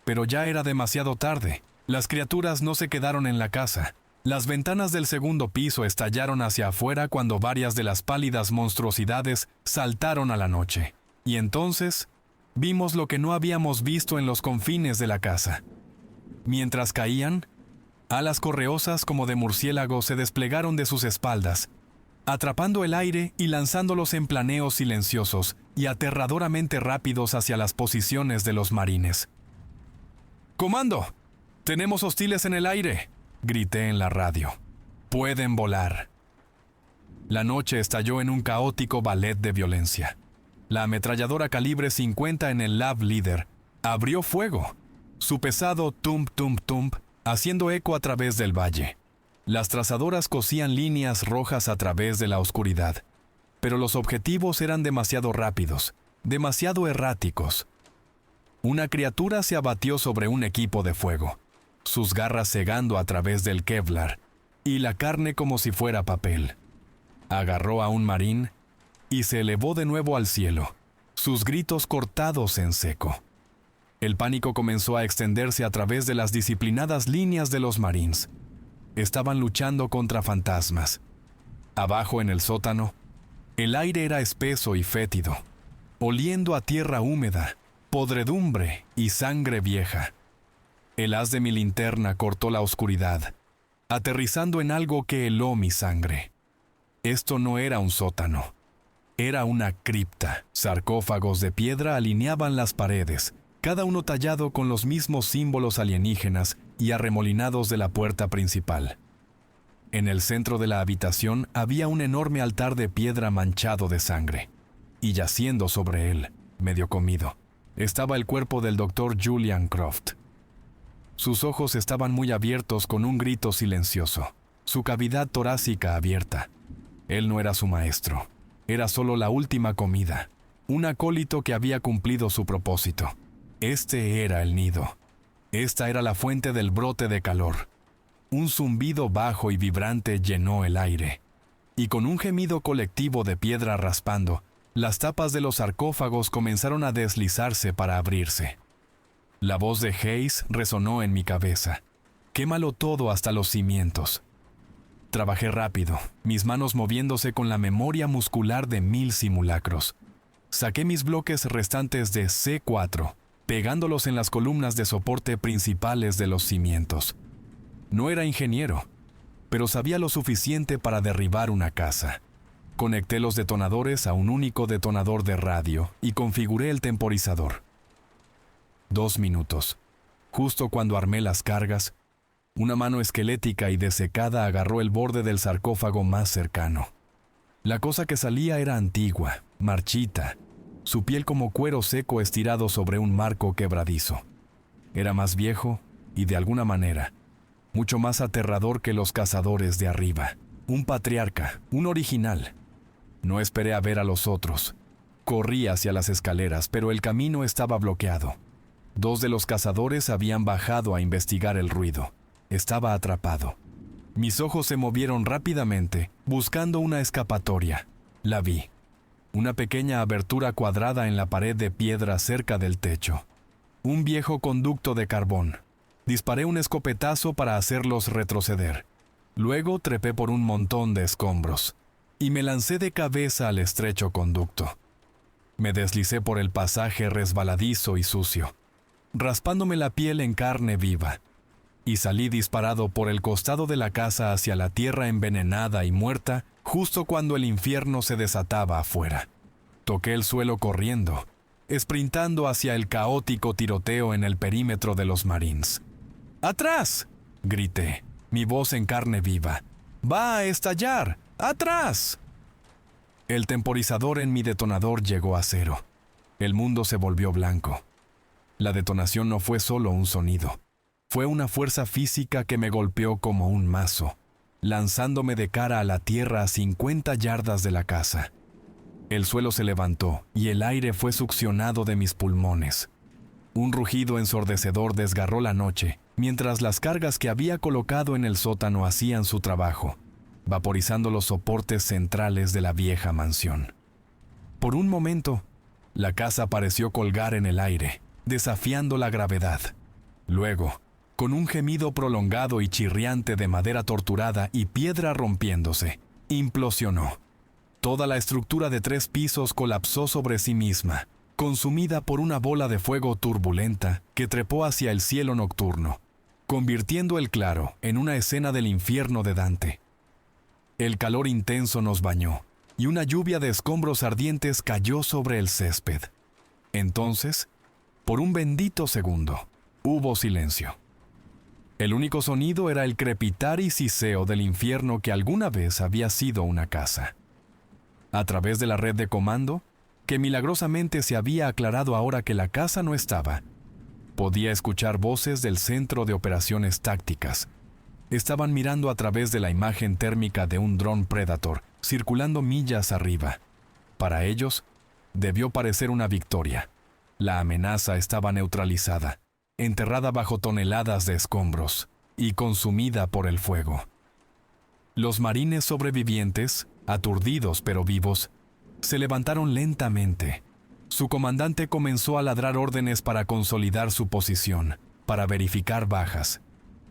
Pero ya era demasiado tarde. Las criaturas no se quedaron en la casa. Las ventanas del segundo piso estallaron hacia afuera cuando varias de las pálidas monstruosidades saltaron a la noche. Y entonces vimos lo que no habíamos visto en los confines de la casa. Mientras caían, alas correosas como de murciélago se desplegaron de sus espaldas, atrapando el aire y lanzándolos en planeos silenciosos y aterradoramente rápidos hacia las posiciones de los marines. «¡Comando! ¡Tenemos hostiles en el aire!», grité en la radio. «Pueden volar». La noche estalló en un caótico ballet de violencia. La ametralladora calibre 50 en el Lab Líder abrió fuego, su pesado tump-tump-tump haciendo eco a través del valle. Las trazadoras cosían líneas rojas a través de la oscuridad, pero los objetivos eran demasiado rápidos, demasiado erráticos. Una criatura se abatió sobre un equipo de fuego, sus garras cegando a través del Kevlar y la carne como si fuera papel. Agarró a un marín y se elevó de nuevo al cielo, sus gritos cortados en seco. El pánico comenzó a extenderse a través de las disciplinadas líneas de los marines. Estaban luchando contra fantasmas. Abajo en el sótano, el aire era espeso y fétido, oliendo a tierra húmeda, podredumbre y sangre vieja. El haz de mi linterna cortó la oscuridad, aterrizando en algo que heló mi sangre. Esto no era un sótano, era una cripta. Sarcófagos de piedra alineaban las paredes, cada uno tallado con los mismos símbolos alienígenas y arremolinados de la puerta principal. En el centro de la habitación había un enorme altar de piedra manchado de sangre, y yaciendo sobre él, medio comido, estaba el cuerpo del Dr. Julian Croft. Sus ojos estaban muy abiertos con un grito silencioso, su cavidad torácica abierta. Él no era su maestro, era solo la última comida, un acólito que había cumplido su propósito. Este era el nido. Esta era la fuente del brote de calor. Un zumbido bajo y vibrante llenó el aire, y con un gemido colectivo de piedra raspando, las tapas de los sarcófagos comenzaron a deslizarse para abrirse. La voz de Hayes resonó en mi cabeza. «Quémalo todo hasta los cimientos». Trabajé rápido, mis manos moviéndose con la memoria muscular de 1000 simulacros. Saqué mis bloques restantes de C4, pegándolos en las columnas de soporte principales de los cimientos. No era ingeniero, pero sabía lo suficiente para derribar una casa. Conecté los detonadores a un único detonador de radio y configuré el temporizador. 2 minutos, justo cuando armé las cargas, Una mano esquelética y desecada agarró el borde del sarcófago más cercano. La cosa que salía era antigua, marchita, su piel como cuero seco estirado sobre un marco quebradizo. Era más viejo y, de alguna manera, mucho más aterrador que los cazadores de arriba. Un patriarca, un original. No esperé a ver a los otros. Corrí hacia las escaleras, pero el camino estaba bloqueado. 2 de los cazadores habían bajado a investigar el ruido. Estaba atrapado. Mis ojos se movieron rápidamente, buscando una escapatoria. La vi. Una pequeña abertura cuadrada en la pared de piedra cerca del techo. Un viejo conducto de carbón. Disparé un escopetazo para hacerlos retroceder. Luego trepé por un montón de escombros y me lancé de cabeza al estrecho conducto. Me deslicé por el pasaje resbaladizo y sucio, raspándome la piel en carne viva, y salí disparado por el costado de la casa hacia la tierra envenenada y muerta justo cuando el infierno se desataba afuera. Toqué el suelo corriendo, esprintando hacia el caótico tiroteo en el perímetro de los Marines. ¡Atrás!, grité, mi voz en carne viva. ¡Va a estallar! ¡Atrás! El temporizador en mi detonador llegó a 0. El mundo se volvió blanco. La detonación no fue solo un sonido. Fue una fuerza física que me golpeó como un mazo, lanzándome de cara a la tierra a 50 yardas de la casa. El suelo se levantó y el aire fue succionado de mis pulmones. Un rugido ensordecedor desgarró la noche, mientras las cargas que había colocado en el sótano hacían su trabajo, vaporizando los soportes centrales de la vieja mansión. Por un momento, la casa pareció colgar en el aire, desafiando la gravedad. Luego, con un gemido prolongado y chirriante de madera torturada y piedra rompiéndose, implosionó. Toda la estructura de 3 pisos colapsó sobre sí misma, consumida por una bola de fuego turbulenta que trepó hacia el cielo nocturno, convirtiendo el claro en una escena del infierno de Dante. El calor intenso nos bañó, y una lluvia de escombros ardientes cayó sobre el césped. Entonces, por un bendito segundo, hubo silencio. El único sonido era el crepitar y siseo del infierno que alguna vez había sido una casa. A través de la red de comando, que milagrosamente se había aclarado ahora que la casa no estaba, podía escuchar voces del Centro de Operaciones Tácticas. Estaban mirando a través de la imagen térmica de un dron Predator circulando millas arriba. Para ellos, debió parecer una victoria. La amenaza estaba neutralizada, enterrada bajo toneladas de escombros y consumida por el fuego. Los marines sobrevivientes, aturdidos pero vivos, se levantaron lentamente. Su comandante comenzó a ladrar órdenes para consolidar su posición, para verificar bajas.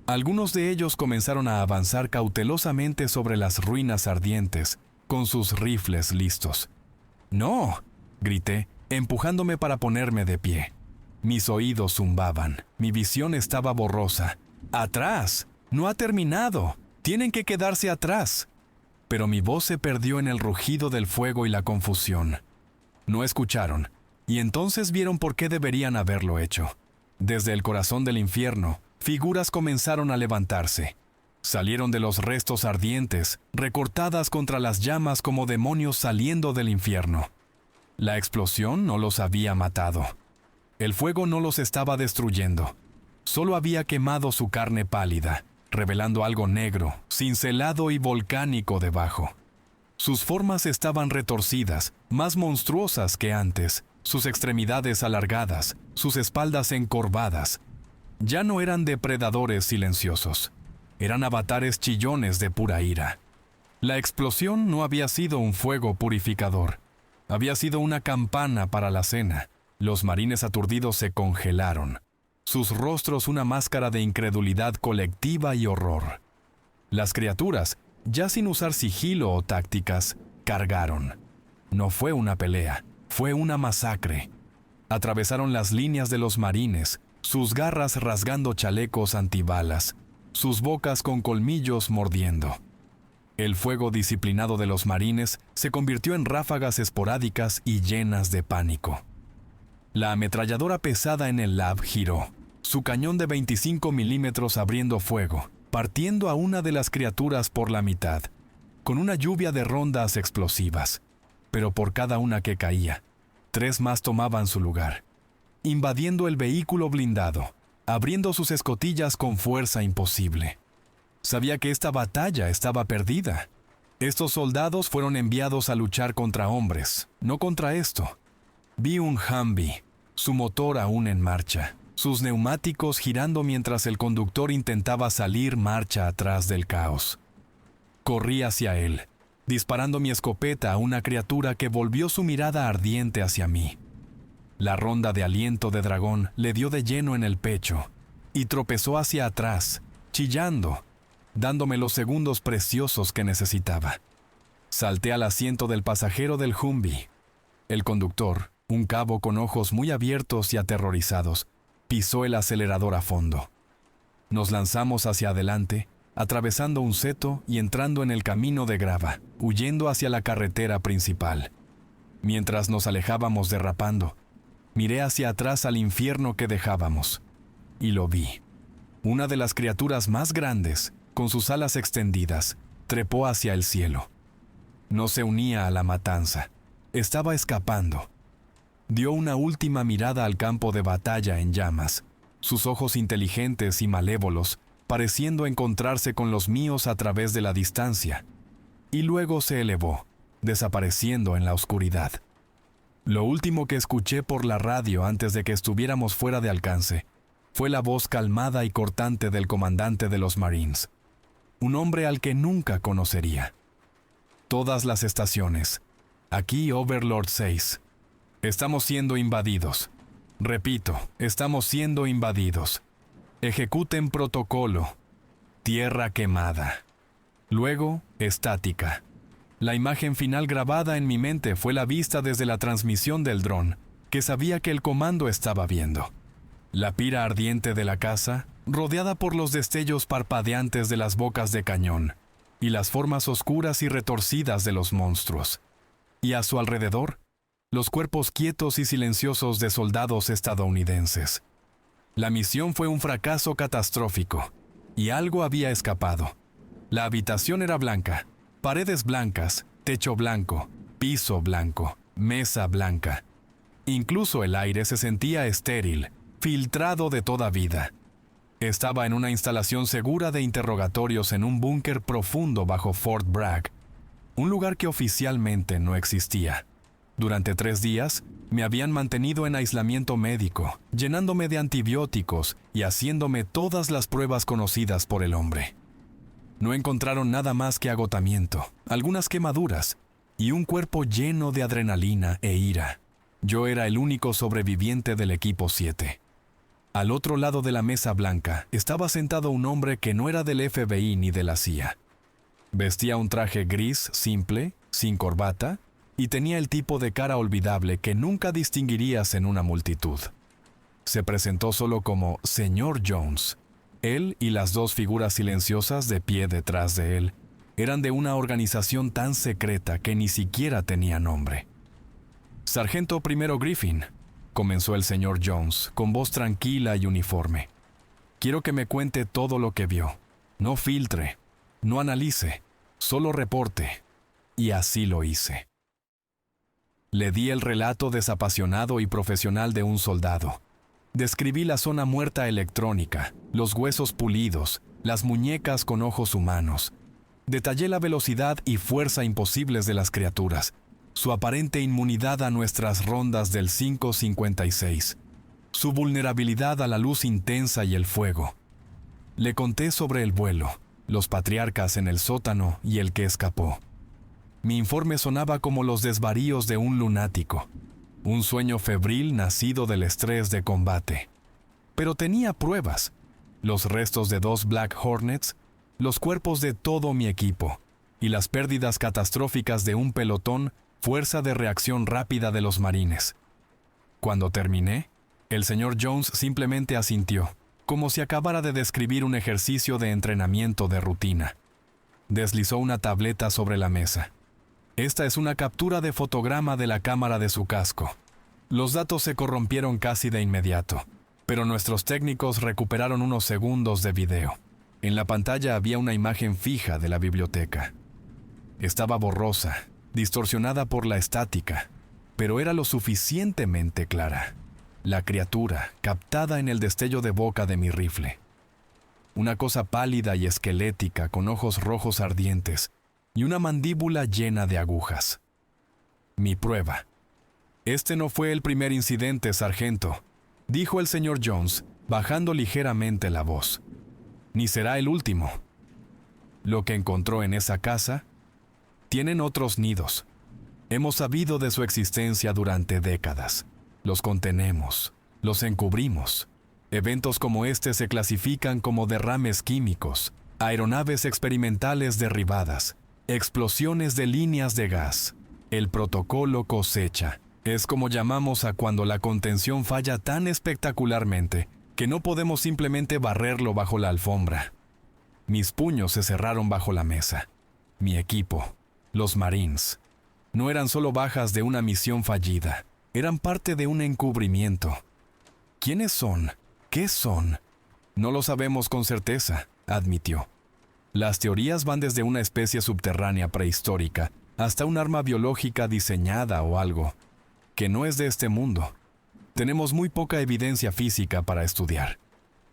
Algunos de ellos comenzaron a avanzar cautelosamente sobre las ruinas ardientes, con sus rifles listos. ¡No!, grité, empujándome para ponerme de pie. Mis oídos zumbaban, mi visión estaba borrosa. ¡Atrás! ¡No ha terminado! ¡Tienen que quedarse atrás! Pero mi voz se perdió en el rugido del fuego y la confusión. No escucharon, y entonces vieron por qué deberían haberlo hecho. Desde el corazón del infierno, figuras comenzaron a levantarse. Salieron de los restos ardientes, recortadas contra las llamas como demonios saliendo del infierno. La explosión no los había matado. El fuego no los estaba destruyendo. Solo había quemado su carne pálida, revelando algo negro, cincelado y volcánico debajo. Sus formas estaban retorcidas, más monstruosas que antes, sus extremidades alargadas, sus espaldas encorvadas. Ya no eran depredadores silenciosos. Eran avatares chillones de pura ira. La explosión no había sido un fuego purificador. Había sido una campana para la cena. Los marines aturdidos se congelaron. Sus rostros una máscara de incredulidad colectiva y horror. Las criaturas, ya sin usar sigilo o tácticas, cargaron. No fue una pelea, fue una masacre. Atravesaron las líneas de los marines, sus garras rasgando chalecos antibalas, sus bocas con colmillos mordiendo. El fuego disciplinado de los marines se convirtió en ráfagas esporádicas y llenas de pánico. La ametralladora pesada en el lab giró, su cañón de 25 milímetros abriendo fuego, partiendo a una de las criaturas por la mitad, con una lluvia de rondas explosivas. Pero por cada una que caía, 3 más tomaban su lugar, invadiendo el vehículo blindado, abriendo sus escotillas con fuerza imposible. Sabía que esta batalla estaba perdida. Estos soldados fueron enviados a luchar contra hombres, no contra esto. Vi un Humvee, su motor aún en marcha, sus neumáticos girando mientras el conductor intentaba salir marcha atrás del caos. Corrí hacia él, disparando mi escopeta a una criatura que volvió su mirada ardiente hacia mí. La ronda de aliento de dragón le dio de lleno en el pecho y tropezó hacia atrás, chillando, dándome los segundos preciosos que necesitaba. Salté al asiento del pasajero del Humvee. El conductor, un cabo con ojos muy abiertos y aterrorizados, pisó el acelerador a fondo. Nos lanzamos hacia adelante, atravesando un seto y entrando en el camino de grava, huyendo hacia la carretera principal. Mientras nos alejábamos derrapando, miré hacia atrás al infierno que dejábamos, y lo vi. Una de las criaturas más grandes, con sus alas extendidas, trepó hacia el cielo. No se unía a la matanza, estaba escapando. Dio una última mirada al campo de batalla en llamas, sus ojos inteligentes y malévolos, pareciendo encontrarse con los míos a través de la distancia, y luego se elevó, desapareciendo en la oscuridad. Lo último que escuché por la radio antes de que estuviéramos fuera de alcance fue la voz calmada y cortante del comandante de los Marines, un hombre al que nunca conocería. Todas las estaciones. Aquí Overlord 6. Estamos siendo invadidos. Repito, estamos siendo invadidos. Ejecuten protocolo. Tierra quemada. Luego, estática. La imagen final grabada en mi mente fue la vista desde la transmisión del dron, que sabía que el comando estaba viendo. La pira ardiente de la casa, rodeada por los destellos parpadeantes de las bocas de cañón, y las formas oscuras y retorcidas de los monstruos. Y a su alrededor, los cuerpos quietos y silenciosos de soldados estadounidenses. La misión fue un fracaso catastrófico, y algo había escapado. La habitación era blanca, paredes blancas, techo blanco, piso blanco, mesa blanca. Incluso el aire se sentía estéril, filtrado de toda vida. Estaba en una instalación segura de interrogatorios en un búnker profundo bajo Fort Bragg, un lugar que oficialmente no existía. Durante 3 días, me habían mantenido en aislamiento médico, llenándome de antibióticos y haciéndome todas las pruebas conocidas por el hombre. No encontraron nada más que agotamiento, algunas quemaduras y un cuerpo lleno de adrenalina e ira. Yo era el único sobreviviente del equipo 7. Al otro lado de la mesa blanca estaba sentado un hombre que no era del FBI ni de la CIA. Vestía un traje gris simple, sin corbata, y tenía el tipo de cara olvidable que nunca distinguirías en una multitud. Se presentó solo como Señor Jones. Él y las 2 figuras silenciosas de pie detrás de él eran de una organización tan secreta que ni siquiera tenía nombre. Sargento Primero Griffin, comenzó el señor Jones con voz tranquila y uniforme. Quiero que me cuente todo lo que vio. No filtre, no analice, solo reporte. Y así lo hice. Le di el relato desapasionado y profesional de un soldado. Describí la zona muerta electrónica, los huesos pulidos, las muñecas con ojos humanos. Detallé la velocidad y fuerza imposibles de las criaturas, su aparente inmunidad a nuestras rondas del 5.56, su vulnerabilidad a la luz intensa y el fuego. Le conté sobre el vuelo, los patriarcas en el sótano y el que escapó. Mi informe sonaba como los desvaríos de un lunático, un sueño febril nacido del estrés de combate. Pero tenía pruebas, los restos de 2 Black Hornets, los cuerpos de todo mi equipo y las pérdidas catastróficas de un pelotón fuerza de reacción rápida de los marines. Cuando terminé, el señor Jones simplemente asintió, como si acabara de describir un ejercicio de entrenamiento de rutina. Deslizó una tableta sobre la mesa. Esta es una captura de fotograma de la cámara de su casco. Los datos se corrompieron casi de inmediato, pero nuestros técnicos recuperaron unos segundos de video. En la pantalla había una imagen fija de la biblioteca. Estaba borrosa, distorsionada por la estática, pero era lo suficientemente clara. La criatura, captada en el destello de boca de mi rifle. Una cosa pálida y esquelética con ojos rojos ardientes y una mandíbula llena de agujas. Mi prueba. Este no fue el primer incidente, sargento, dijo el señor Jones, bajando ligeramente la voz. Ni será el último. Lo que encontró en esa casa, tienen otros nidos. Hemos sabido de su existencia durante décadas. Los contenemos, los encubrimos. Eventos como este se clasifican como derrames químicos, aeronaves experimentales derribadas, explosiones de líneas de gas. El protocolo cosecha. Es como llamamos a cuando la contención falla tan espectacularmente que no podemos simplemente barrerlo bajo la alfombra. Mis puños se cerraron bajo la mesa. Mi equipo, los Marines, no eran solo bajas de una misión fallida, eran parte de un encubrimiento. ¿Quiénes son? ¿Qué son? No lo sabemos con certeza, admitió. Las teorías van desde una especie subterránea prehistórica hasta un arma biológica diseñada o algo que no es de este mundo. Tenemos muy poca evidencia física para estudiar.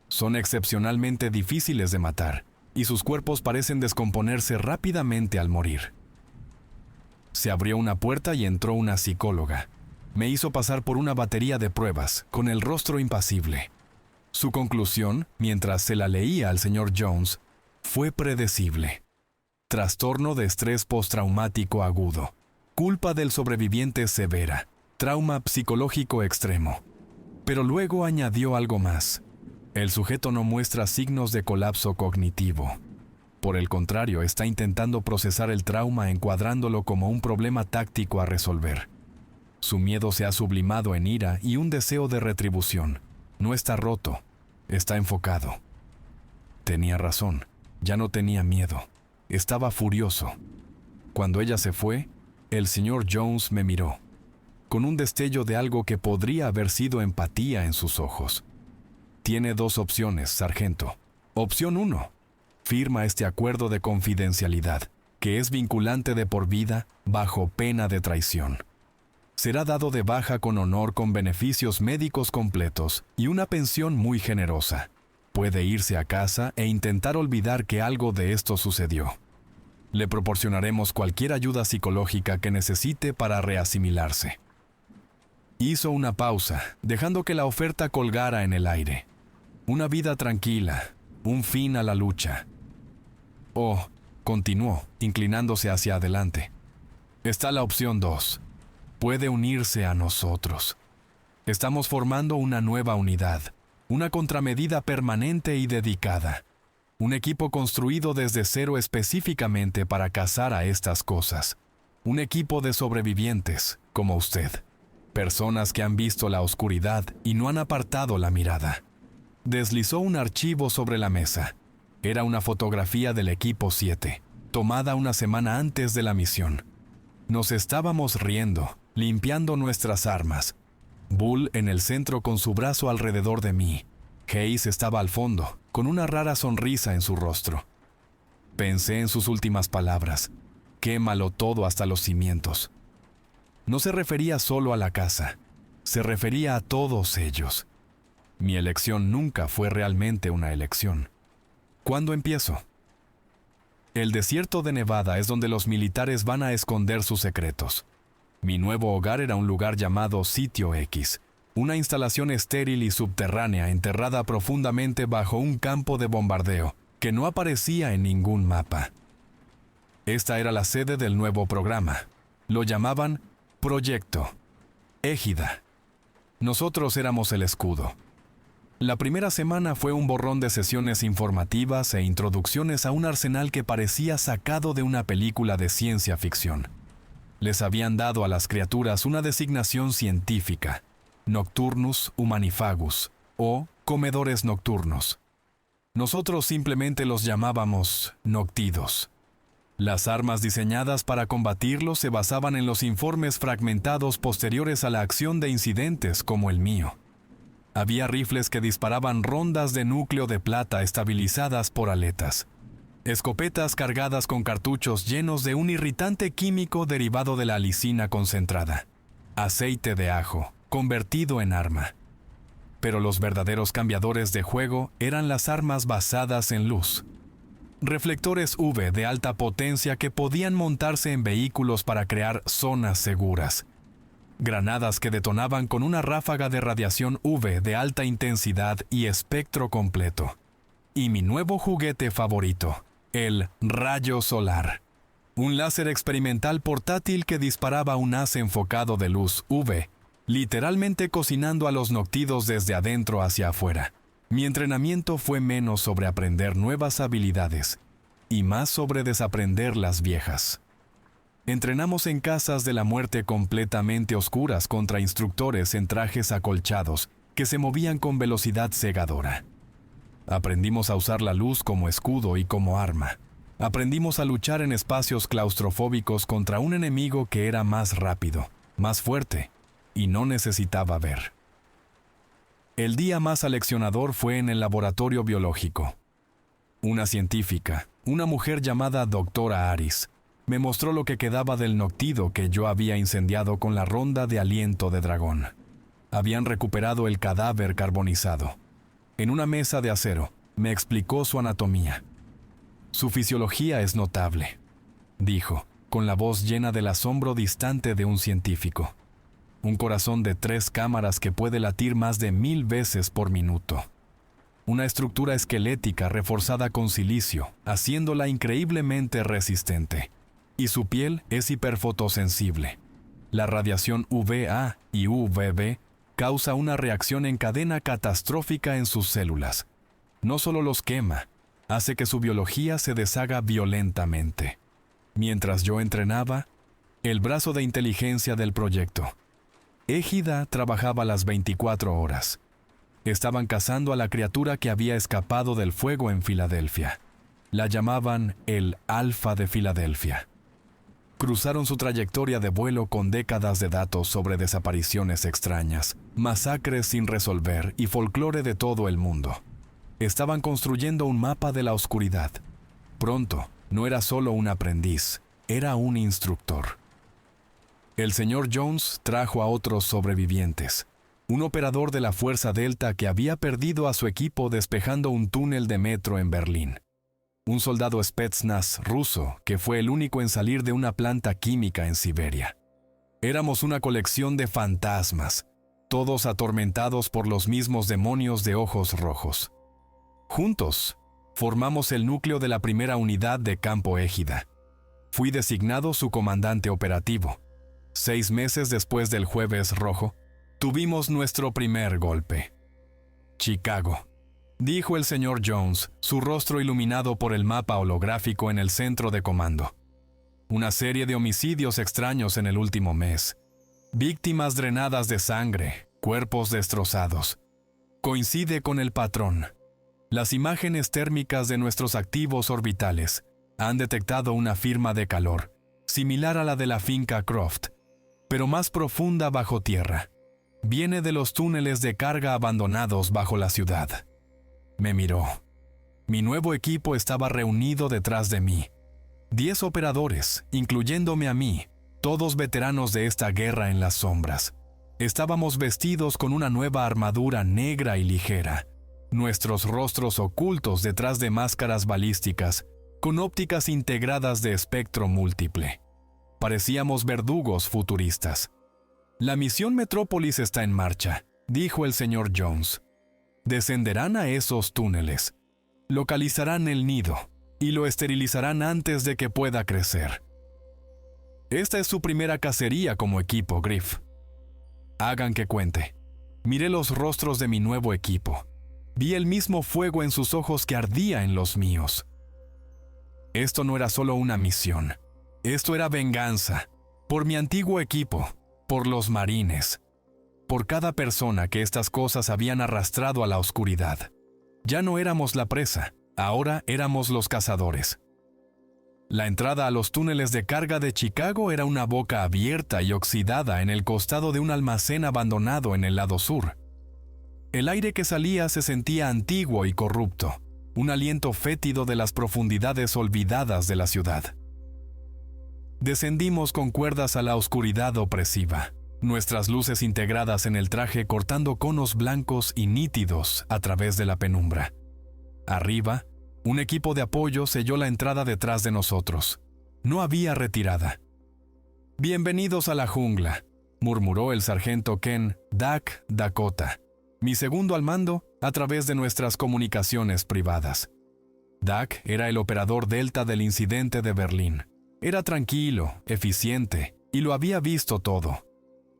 Son excepcionalmente difíciles de matar, y sus cuerpos parecen descomponerse rápidamente al morir. Se abrió una puerta y entró una psicóloga. Me hizo pasar por una batería de pruebas, con el rostro impasible. Su conclusión, mientras se la leía al señor Jones, fue predecible. Trastorno de estrés postraumático agudo. Culpa del sobreviviente severa. Trauma psicológico extremo. Pero luego añadió algo más. El sujeto no muestra signos de colapso cognitivo. Por el contrario, está intentando procesar el trauma encuadrándolo como un problema táctico a resolver. Su miedo se ha sublimado en ira y un deseo de retribución. No está roto, está enfocado. Tenía razón, ya no tenía miedo. Estaba furioso. Cuando ella se fue, el señor Jones me miró, con un destello de algo que podría haber sido empatía en sus ojos. Tiene dos opciones, sargento. Opción 1. Firma este acuerdo de confidencialidad, que es vinculante de por vida bajo pena de traición. Será dado de baja con honor con beneficios médicos completos y una pensión muy generosa. Puede irse a casa e intentar olvidar que algo de esto sucedió. Le proporcionaremos cualquier ayuda psicológica que necesite para reasimilarse. Hizo una pausa, dejando que la oferta colgara en el aire. Una vida tranquila, un fin a la lucha. Oh, continuó, inclinándose hacia adelante. Está la opción 2. Puede unirse a nosotros. Estamos formando una nueva unidad, una contramedida permanente y dedicada. Un equipo construido desde cero específicamente para cazar a estas cosas. Un equipo de sobrevivientes, como usted. Personas que han visto la oscuridad y no han apartado la mirada. Deslizó un archivo sobre la mesa. Era una fotografía del equipo 7, tomada una semana antes de la misión. Nos estábamos riendo, limpiando nuestras armas. Bull en el centro con su brazo alrededor de mí. Hayes estaba al fondo, con una rara sonrisa en su rostro. Pensé en sus últimas palabras. Quémalo todo hasta los cimientos. No se refería solo a la casa, se refería a todos ellos. Mi elección nunca fue realmente una elección. ¿Cuándo empiezo? El desierto de Nevada es donde los militares van a esconder sus secretos. Mi nuevo hogar era un lugar llamado Sitio X, una instalación estéril y subterránea enterrada profundamente bajo un campo de bombardeo que no aparecía en ningún mapa. Esta era la sede del nuevo programa. Lo llamaban Proyecto. Égida. Nosotros éramos el escudo. La primera semana fue un borrón de sesiones informativas e introducciones a un arsenal que parecía sacado de una película de ciencia ficción. Les habían dado a las criaturas una designación científica, Nocturnus humanifagus, o comedores nocturnos. Nosotros simplemente los llamábamos noctidos. Las armas diseñadas para combatirlos se basaban en los informes fragmentados posteriores a la acción de incidentes como el mío. Había rifles que disparaban rondas de núcleo de plata estabilizadas por aletas. Escopetas cargadas con cartuchos llenos de un irritante químico derivado de la alicina concentrada. Aceite de ajo, convertido en arma. Pero los verdaderos cambiadores de juego eran las armas basadas en luz. Reflectores UV de alta potencia que podían montarse en vehículos para crear zonas seguras. Granadas que detonaban con una ráfaga de radiación UV de alta intensidad y espectro completo. Y mi nuevo juguete favorito, el rayo solar. Un láser experimental portátil que disparaba un haz enfocado de luz UV, literalmente cocinando a los noctidos desde adentro hacia afuera. Mi entrenamiento fue menos sobre aprender nuevas habilidades y más sobre desaprender las viejas. Entrenamos en casas de la muerte completamente oscuras contra instructores en trajes acolchados que se movían con velocidad cegadora. Aprendimos a usar la luz como escudo y como arma. Aprendimos a luchar en espacios claustrofóbicos contra un enemigo que era más rápido, más fuerte y no necesitaba ver. El día más aleccionador fue en el laboratorio biológico. Una científica, una mujer llamada Doctora Aris, me mostró lo que quedaba del noctido que yo había incendiado con la ronda de aliento de dragón. Habían recuperado el cadáver carbonizado. En una mesa de acero, me explicó su anatomía. Su fisiología es notable, dijo, con la voz llena del asombro distante de un científico. Un corazón de 3 cámaras que puede latir más de 1000 veces por minuto. Una estructura esquelética reforzada con silicio, haciéndola increíblemente resistente. Y su piel es hiperfotosensible. La radiación UVA y UVB causa una reacción en cadena catastrófica en sus células. No solo los quema, hace que su biología se deshaga violentamente. Mientras yo entrenaba, el brazo de inteligencia del proyecto, Égida, trabajaba las 24 horas. Estaban cazando a la criatura que había escapado del fuego en Filadelfia. La llamaban el Alfa de Filadelfia. Cruzaron su trayectoria de vuelo con décadas de datos sobre desapariciones extrañas, masacres sin resolver y folclore de todo el mundo. Estaban construyendo un mapa de la oscuridad. Pronto, no era solo un aprendiz, era un instructor. El señor Jones trajo a otros sobrevivientes. Un operador de la Fuerza Delta que había perdido a su equipo despejando un túnel de metro en Berlín. Un soldado Spetsnaz ruso que fue el único en salir de una planta química en Siberia. Éramos una colección de fantasmas, todos atormentados por los mismos demonios de ojos rojos. Juntos, formamos el núcleo de la primera unidad de Campo Égida. Fui designado su comandante operativo. 6 meses después del Jueves Rojo, tuvimos nuestro primer golpe. Chicago, dijo el señor Jones, su rostro iluminado por el mapa holográfico en el centro de comando. Una serie de homicidios extraños en el último mes. Víctimas drenadas de sangre, cuerpos destrozados. Coincide con el patrón. Las imágenes térmicas de nuestros activos orbitales han detectado una firma de calor, similar a la de la finca Croft, pero más profunda bajo tierra. Viene de los túneles de carga abandonados bajo la ciudad. Me miró. Mi nuevo equipo estaba reunido detrás de mí. 10 operadores, incluyéndome a mí, todos veteranos de esta guerra en las sombras. Estábamos vestidos con una nueva armadura negra y ligera, nuestros rostros ocultos detrás de máscaras balísticas, con ópticas integradas de espectro múltiple. Parecíamos verdugos futuristas. La misión Metrópolis está en marcha, dijo el señor Jones. Descenderán a esos túneles, localizarán el nido y lo esterilizarán antes de que pueda crecer. Esta es su primera cacería como equipo, Griff. Hagan que cuente. Miré los rostros de mi nuevo equipo. Vi el mismo fuego en sus ojos que ardía en los míos. Esto no era solo una misión. Esto era venganza. Por mi antiguo equipo. Por los marines. Por cada persona que estas cosas habían arrastrado a la oscuridad. Ya no éramos la presa. Ahora éramos los cazadores. La entrada a los túneles de carga de Chicago era una boca abierta y oxidada en el costado de un almacén abandonado en el lado sur. El aire que salía se sentía antiguo y corrupto, un aliento fétido de las profundidades olvidadas de la ciudad. Descendimos con cuerdas a la oscuridad opresiva, nuestras luces integradas en el traje cortando conos blancos y nítidos a través de la penumbra. Arriba, un equipo de apoyo selló la entrada detrás de nosotros. No había retirada. «Bienvenidos a la jungla», murmuró el sargento Ken Dak Dakota, mi segundo al mando, a través de nuestras comunicaciones privadas. Dak era el operador Delta del incidente de Berlín. Era tranquilo, eficiente, y lo había visto todo.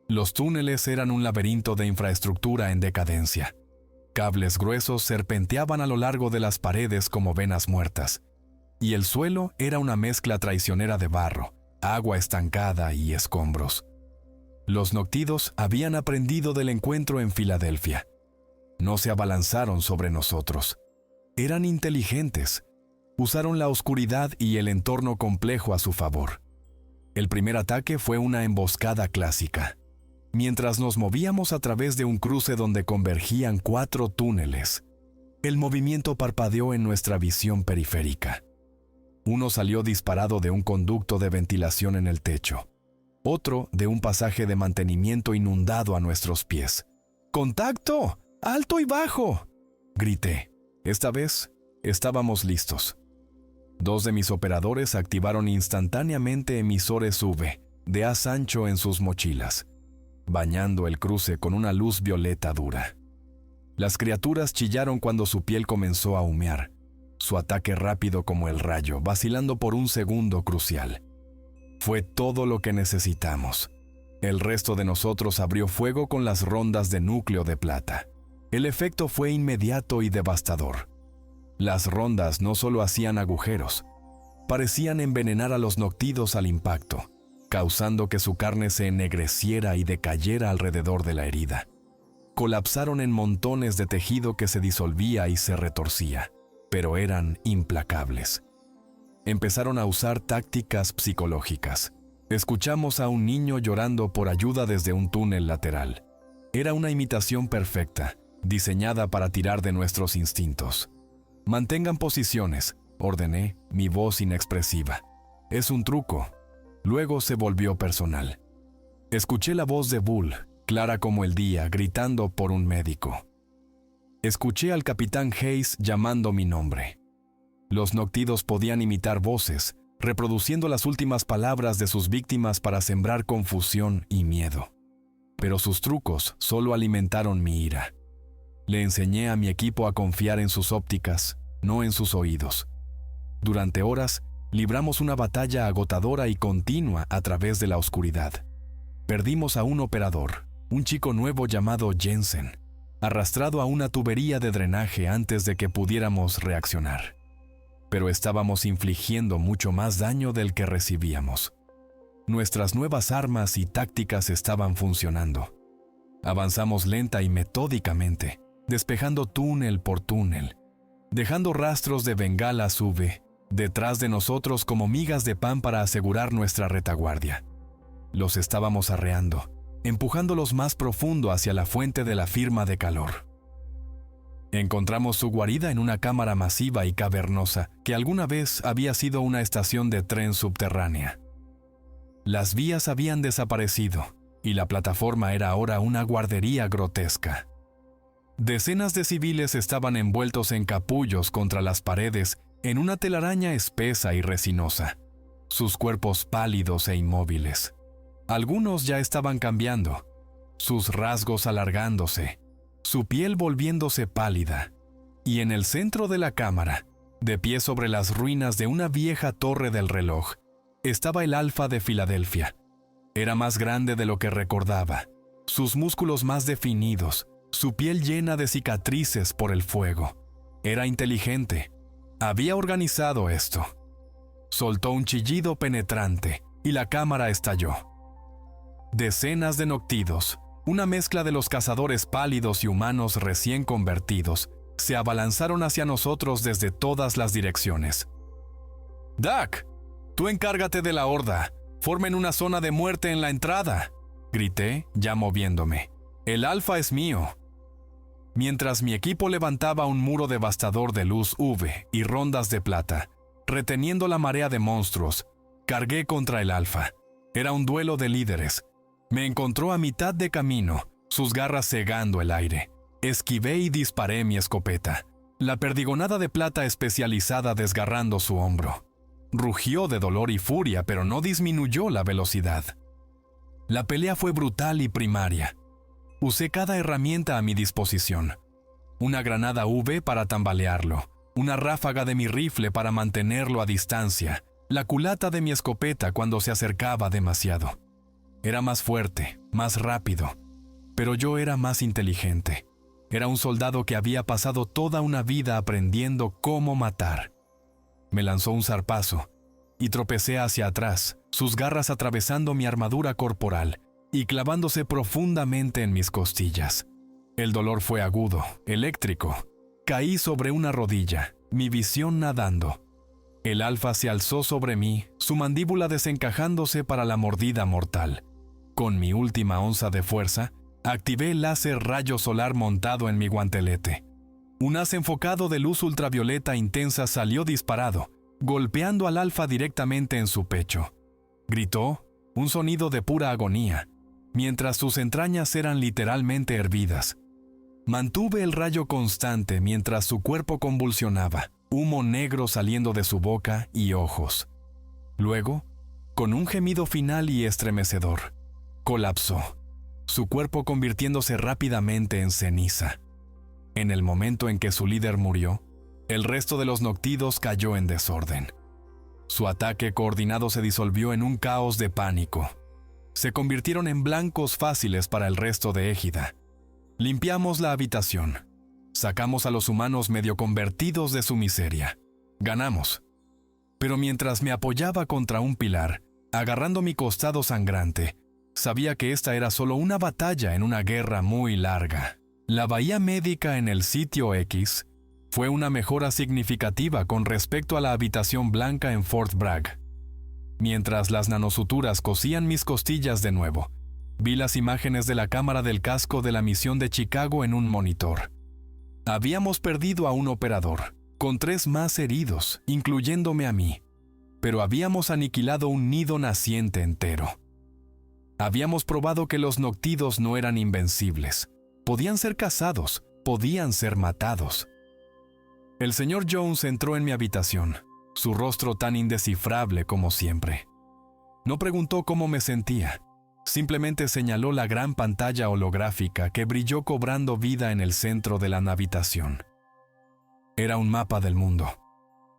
Los túneles eran un laberinto de infraestructura en decadencia. Cables gruesos serpenteaban a lo largo de las paredes como venas muertas, y el suelo era una mezcla traicionera de barro, agua estancada y escombros. Los Noctidos habían aprendido del encuentro en Filadelfia. No se abalanzaron sobre nosotros. Eran inteligentes. Usaron la oscuridad y el entorno complejo a su favor. El primer ataque fue una emboscada clásica. Mientras nos movíamos a través de un cruce donde convergían 4 túneles, el movimiento parpadeó en nuestra visión periférica. Uno salió disparado de un conducto de ventilación en el techo. Otro de un pasaje de mantenimiento inundado a nuestros pies. ¡Contacto! ¡Alto y bajo!, grité. Esta vez, estábamos listos. 2 de mis operadores activaron instantáneamente emisores UV de haz ancho en sus mochilas, bañando el cruce con una luz violeta dura. Las criaturas chillaron cuando su piel comenzó a humear, su ataque rápido como el rayo, vacilando por un segundo crucial. Fue todo lo que necesitamos. El resto de nosotros abrió fuego con las rondas de núcleo de plata. El efecto fue inmediato y devastador. Las rondas no solo hacían agujeros, parecían envenenar a los Noctidos al impacto, causando que su carne se ennegreciera y decayera alrededor de la herida. Colapsaron en montones de tejido que se disolvía y se retorcía, pero eran implacables. Empezaron a usar tácticas psicológicas. Escuchamos a un niño llorando por ayuda desde un túnel lateral. Era una imitación perfecta, diseñada para tirar de nuestros instintos. «Mantengan posiciones», ordené, mi voz inexpresiva. «Es un truco». Luego se volvió personal. Escuché la voz de Bull, clara como el día, gritando por un médico. Escuché al capitán Hayes llamando mi nombre. Los Noctidos podían imitar voces, reproduciendo las últimas palabras de sus víctimas para sembrar confusión y miedo. Pero sus trucos solo alimentaron mi ira. Le enseñé a mi equipo a confiar en sus ópticas, no en sus oídos. Durante horas, libramos una batalla agotadora y continua a través de la oscuridad. Perdimos a un operador, un chico nuevo llamado Jensen, arrastrado a una tubería de drenaje antes de que pudiéramos reaccionar. Pero estábamos infligiendo mucho más daño del que recibíamos. Nuestras nuevas armas y tácticas estaban funcionando. Avanzamos lenta y metódicamente, despejando túnel por túnel, dejando rastros de bengalas UV detrás de nosotros como migas de pan para asegurar nuestra retaguardia. Los estábamos arreando, empujándolos más profundo hacia la fuente de la firma de calor. Encontramos su guarida en una cámara masiva y cavernosa que alguna vez había sido una estación de tren subterránea. Las vías habían desaparecido y la plataforma era ahora una guardería grotesca. Decenas de civiles estaban envueltos en capullos contra las paredes en una telaraña espesa y resinosa, sus cuerpos pálidos e inmóviles. Algunos ya estaban cambiando, sus rasgos alargándose, su piel volviéndose pálida, y en el centro de la cámara, de pie sobre las ruinas de una vieja torre del reloj, estaba el Alfa de Filadelfia. Era más grande de lo que recordaba, sus músculos más definidos, su piel llena de cicatrices por el fuego. Era inteligente. Había organizado esto. Soltó un chillido penetrante y la cámara estalló. Decenas de Noctidos, una mezcla de los cazadores pálidos y humanos recién convertidos, se abalanzaron hacia nosotros desde todas las direcciones. «Dak, tú encárgate de la horda. Formen una zona de muerte en la entrada», grité, ya moviéndome. «El Alfa es mío». Mientras mi equipo levantaba un muro devastador de luz UV y rondas de plata, reteniendo la marea de monstruos, cargué contra el Alfa. Era un duelo de líderes. Me encontró a mitad de camino, sus garras cegando el aire. Esquivé y disparé mi escopeta, la perdigonada de plata especializada desgarrando su hombro. Rugió de dolor y furia, pero no disminuyó la velocidad. La pelea fue brutal y primaria. Usé cada herramienta a mi disposición. Una granada UV para tambalearlo, una ráfaga de mi rifle para mantenerlo a distancia, la culata de mi escopeta cuando se acercaba demasiado. Era más fuerte, más rápido, pero yo era más inteligente. Era un soldado que había pasado toda una vida aprendiendo cómo matar. Me lanzó un zarpazo y tropecé hacia atrás, sus garras atravesando mi armadura corporal y clavándose profundamente en mis costillas. El dolor fue agudo, eléctrico. Caí sobre una rodilla, mi visión nadando. El Alfa se alzó sobre mí, su mandíbula desencajándose para la mordida mortal. Con mi última onza de fuerza, activé el láser rayo solar montado en mi guantelete. Un haz enfocado de luz ultravioleta intensa salió disparado, golpeando al Alfa directamente en su pecho. Gritó, un sonido de pura agonía, mientras sus entrañas eran literalmente hervidas. Mantuve el rayo constante mientras su cuerpo convulsionaba, humo negro saliendo de su boca y ojos. Luego, con un gemido final y estremecedor, colapsó, su cuerpo convirtiéndose rápidamente en ceniza. En el momento en que su líder murió, el resto de los Noctidos cayó en desorden. Su ataque coordinado se disolvió en un caos de pánico. Se convirtieron en blancos fáciles para el resto de Égida. Limpiamos la habitación. Sacamos a los humanos medio convertidos de su miseria. Ganamos. Pero mientras me apoyaba contra un pilar, agarrando mi costado sangrante, sabía que esta era solo una batalla en una guerra muy larga. La bahía médica en el sitio X fue una mejora significativa con respecto a la habitación blanca en Fort Bragg. Mientras las nanosuturas cosían mis costillas de nuevo, vi las imágenes de la cámara del casco de la misión de Chicago en un monitor. Habíamos perdido a un operador, con 3 más heridos, incluyéndome a mí, pero habíamos aniquilado un nido naciente entero. Habíamos probado que los Noctidos no eran invencibles. Podían ser cazados, podían ser matados. El señor Jones entró en mi habitación, su rostro tan indescifrable como siempre. No preguntó cómo me sentía, simplemente señaló la gran pantalla holográfica que brilló cobrando vida en el centro de la habitación. Era un mapa del mundo.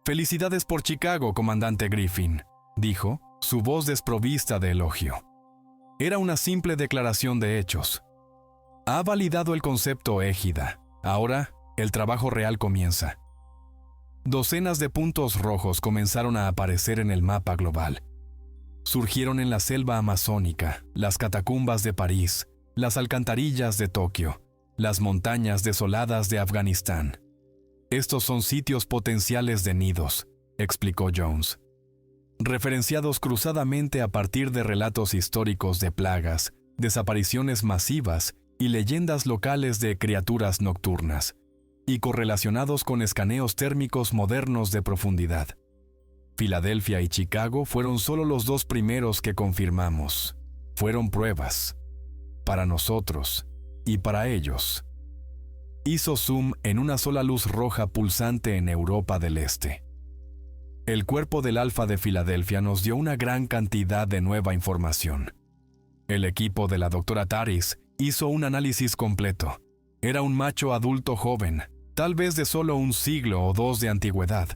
«Felicidades por Chicago, comandante Griffin», dijo, su voz desprovista de elogio. Era una simple declaración de hechos. Ha validado el concepto Égida. Ahora, el trabajo real comienza. Docenas de puntos rojos comenzaron a aparecer en el mapa global. Surgieron en la selva amazónica, las catacumbas de París, las alcantarillas de Tokio, las montañas desoladas de Afganistán. Estos son sitios potenciales de nidos, explicó Jones, referenciados cruzadamente a partir de relatos históricos de plagas, desapariciones masivas y leyendas locales de criaturas nocturnas, y correlacionados con escaneos térmicos modernos de profundidad. Filadelfia y Chicago fueron solo los 2 primeros que confirmamos. Fueron pruebas, para nosotros y para ellos. Hizo zoom en una sola luz roja pulsante en Europa del Este. El cuerpo del Alfa de Filadelfia nos dio una gran cantidad de nueva información. El equipo de la doctora Taris hizo un análisis completo. Era un macho adulto joven, tal vez de solo 1 siglo o 2 de antigüedad.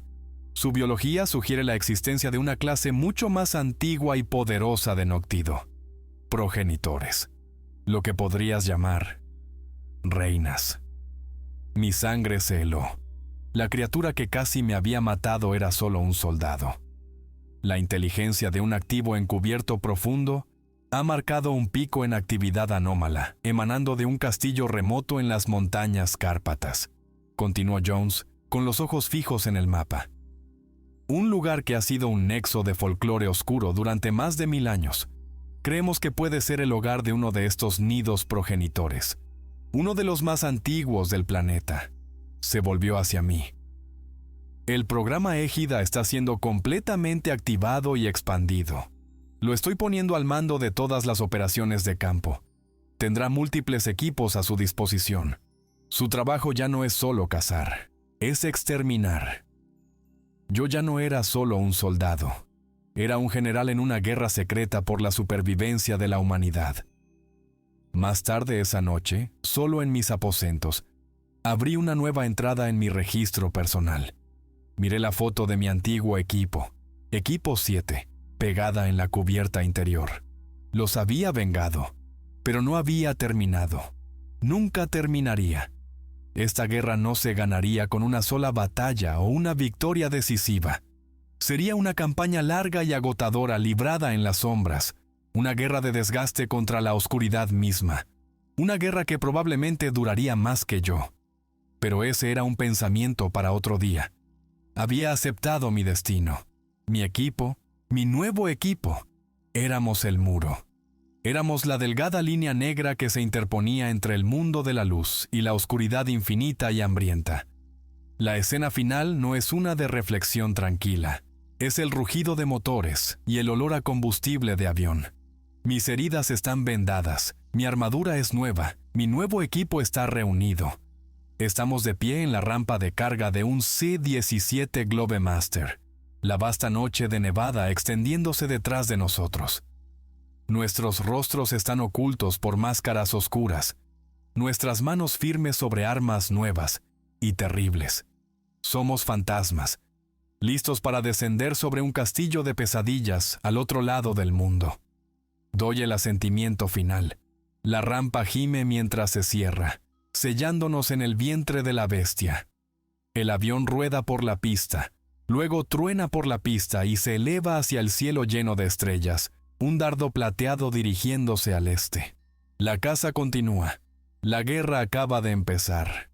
Su biología sugiere la existencia de una clase mucho más antigua y poderosa de Noctido. Progenitores. Lo que podrías llamar reinas. Mi sangre se heló. La criatura que casi me había matado era solo un soldado. La inteligencia de un activo encubierto profundo ha marcado un pico en actividad anómala, emanando de un castillo remoto en las montañas Cárpatas, continuó Jones, con los ojos fijos en el mapa. Un lugar que ha sido un nexo de folclore oscuro durante más de 1000 años. Creemos que puede ser el hogar de uno de estos nidos progenitores. uno de los más antiguos del planeta, se volvió hacia mí. El programa Égida está siendo completamente activado y expandido. Lo estoy poniendo al mando de todas las operaciones de campo. Tendrá múltiples equipos a su disposición. Su trabajo ya no es solo cazar, es exterminar. Yo ya no era solo un soldado. Era un general en una guerra secreta por la supervivencia de la humanidad. Más tarde esa noche, solo en mis aposentos, abrí una nueva entrada en mi registro personal. Miré la foto de mi antiguo equipo, Equipo 7, pegada en la cubierta interior. Los había vengado, pero no había terminado. Nunca terminaría. Esta guerra no se ganaría con una sola batalla o una victoria decisiva. Sería una campaña larga y agotadora librada en las sombras, una guerra de desgaste contra la oscuridad misma, una guerra que probablemente duraría más que yo. Pero ese era un pensamiento para otro día. Había aceptado mi destino, mi equipo, mi nuevo equipo. Éramos el muro. Éramos la delgada línea negra que se interponía entre el mundo de la luz y la oscuridad infinita y hambrienta. La escena final no es una de reflexión tranquila. Es el rugido de motores y el olor a combustible de avión. Mis heridas están vendadas, mi armadura es nueva, mi nuevo equipo está reunido. Estamos de pie en la rampa de carga de un C-17 Globemaster, la vasta noche de Nevada extendiéndose detrás de nosotros. Nuestros rostros están ocultos por máscaras oscuras, nuestras manos firmes sobre armas nuevas y terribles. Somos fantasmas, listos para descender sobre un castillo de pesadillas al otro lado del mundo. Doy el asentimiento final. La rampa gime mientras se cierra, sellándonos en el vientre de la bestia. El avión rueda por la pista, luego truena por la pista y se eleva hacia el cielo lleno de estrellas, un dardo plateado dirigiéndose al este. La caza continúa. La guerra acaba de empezar.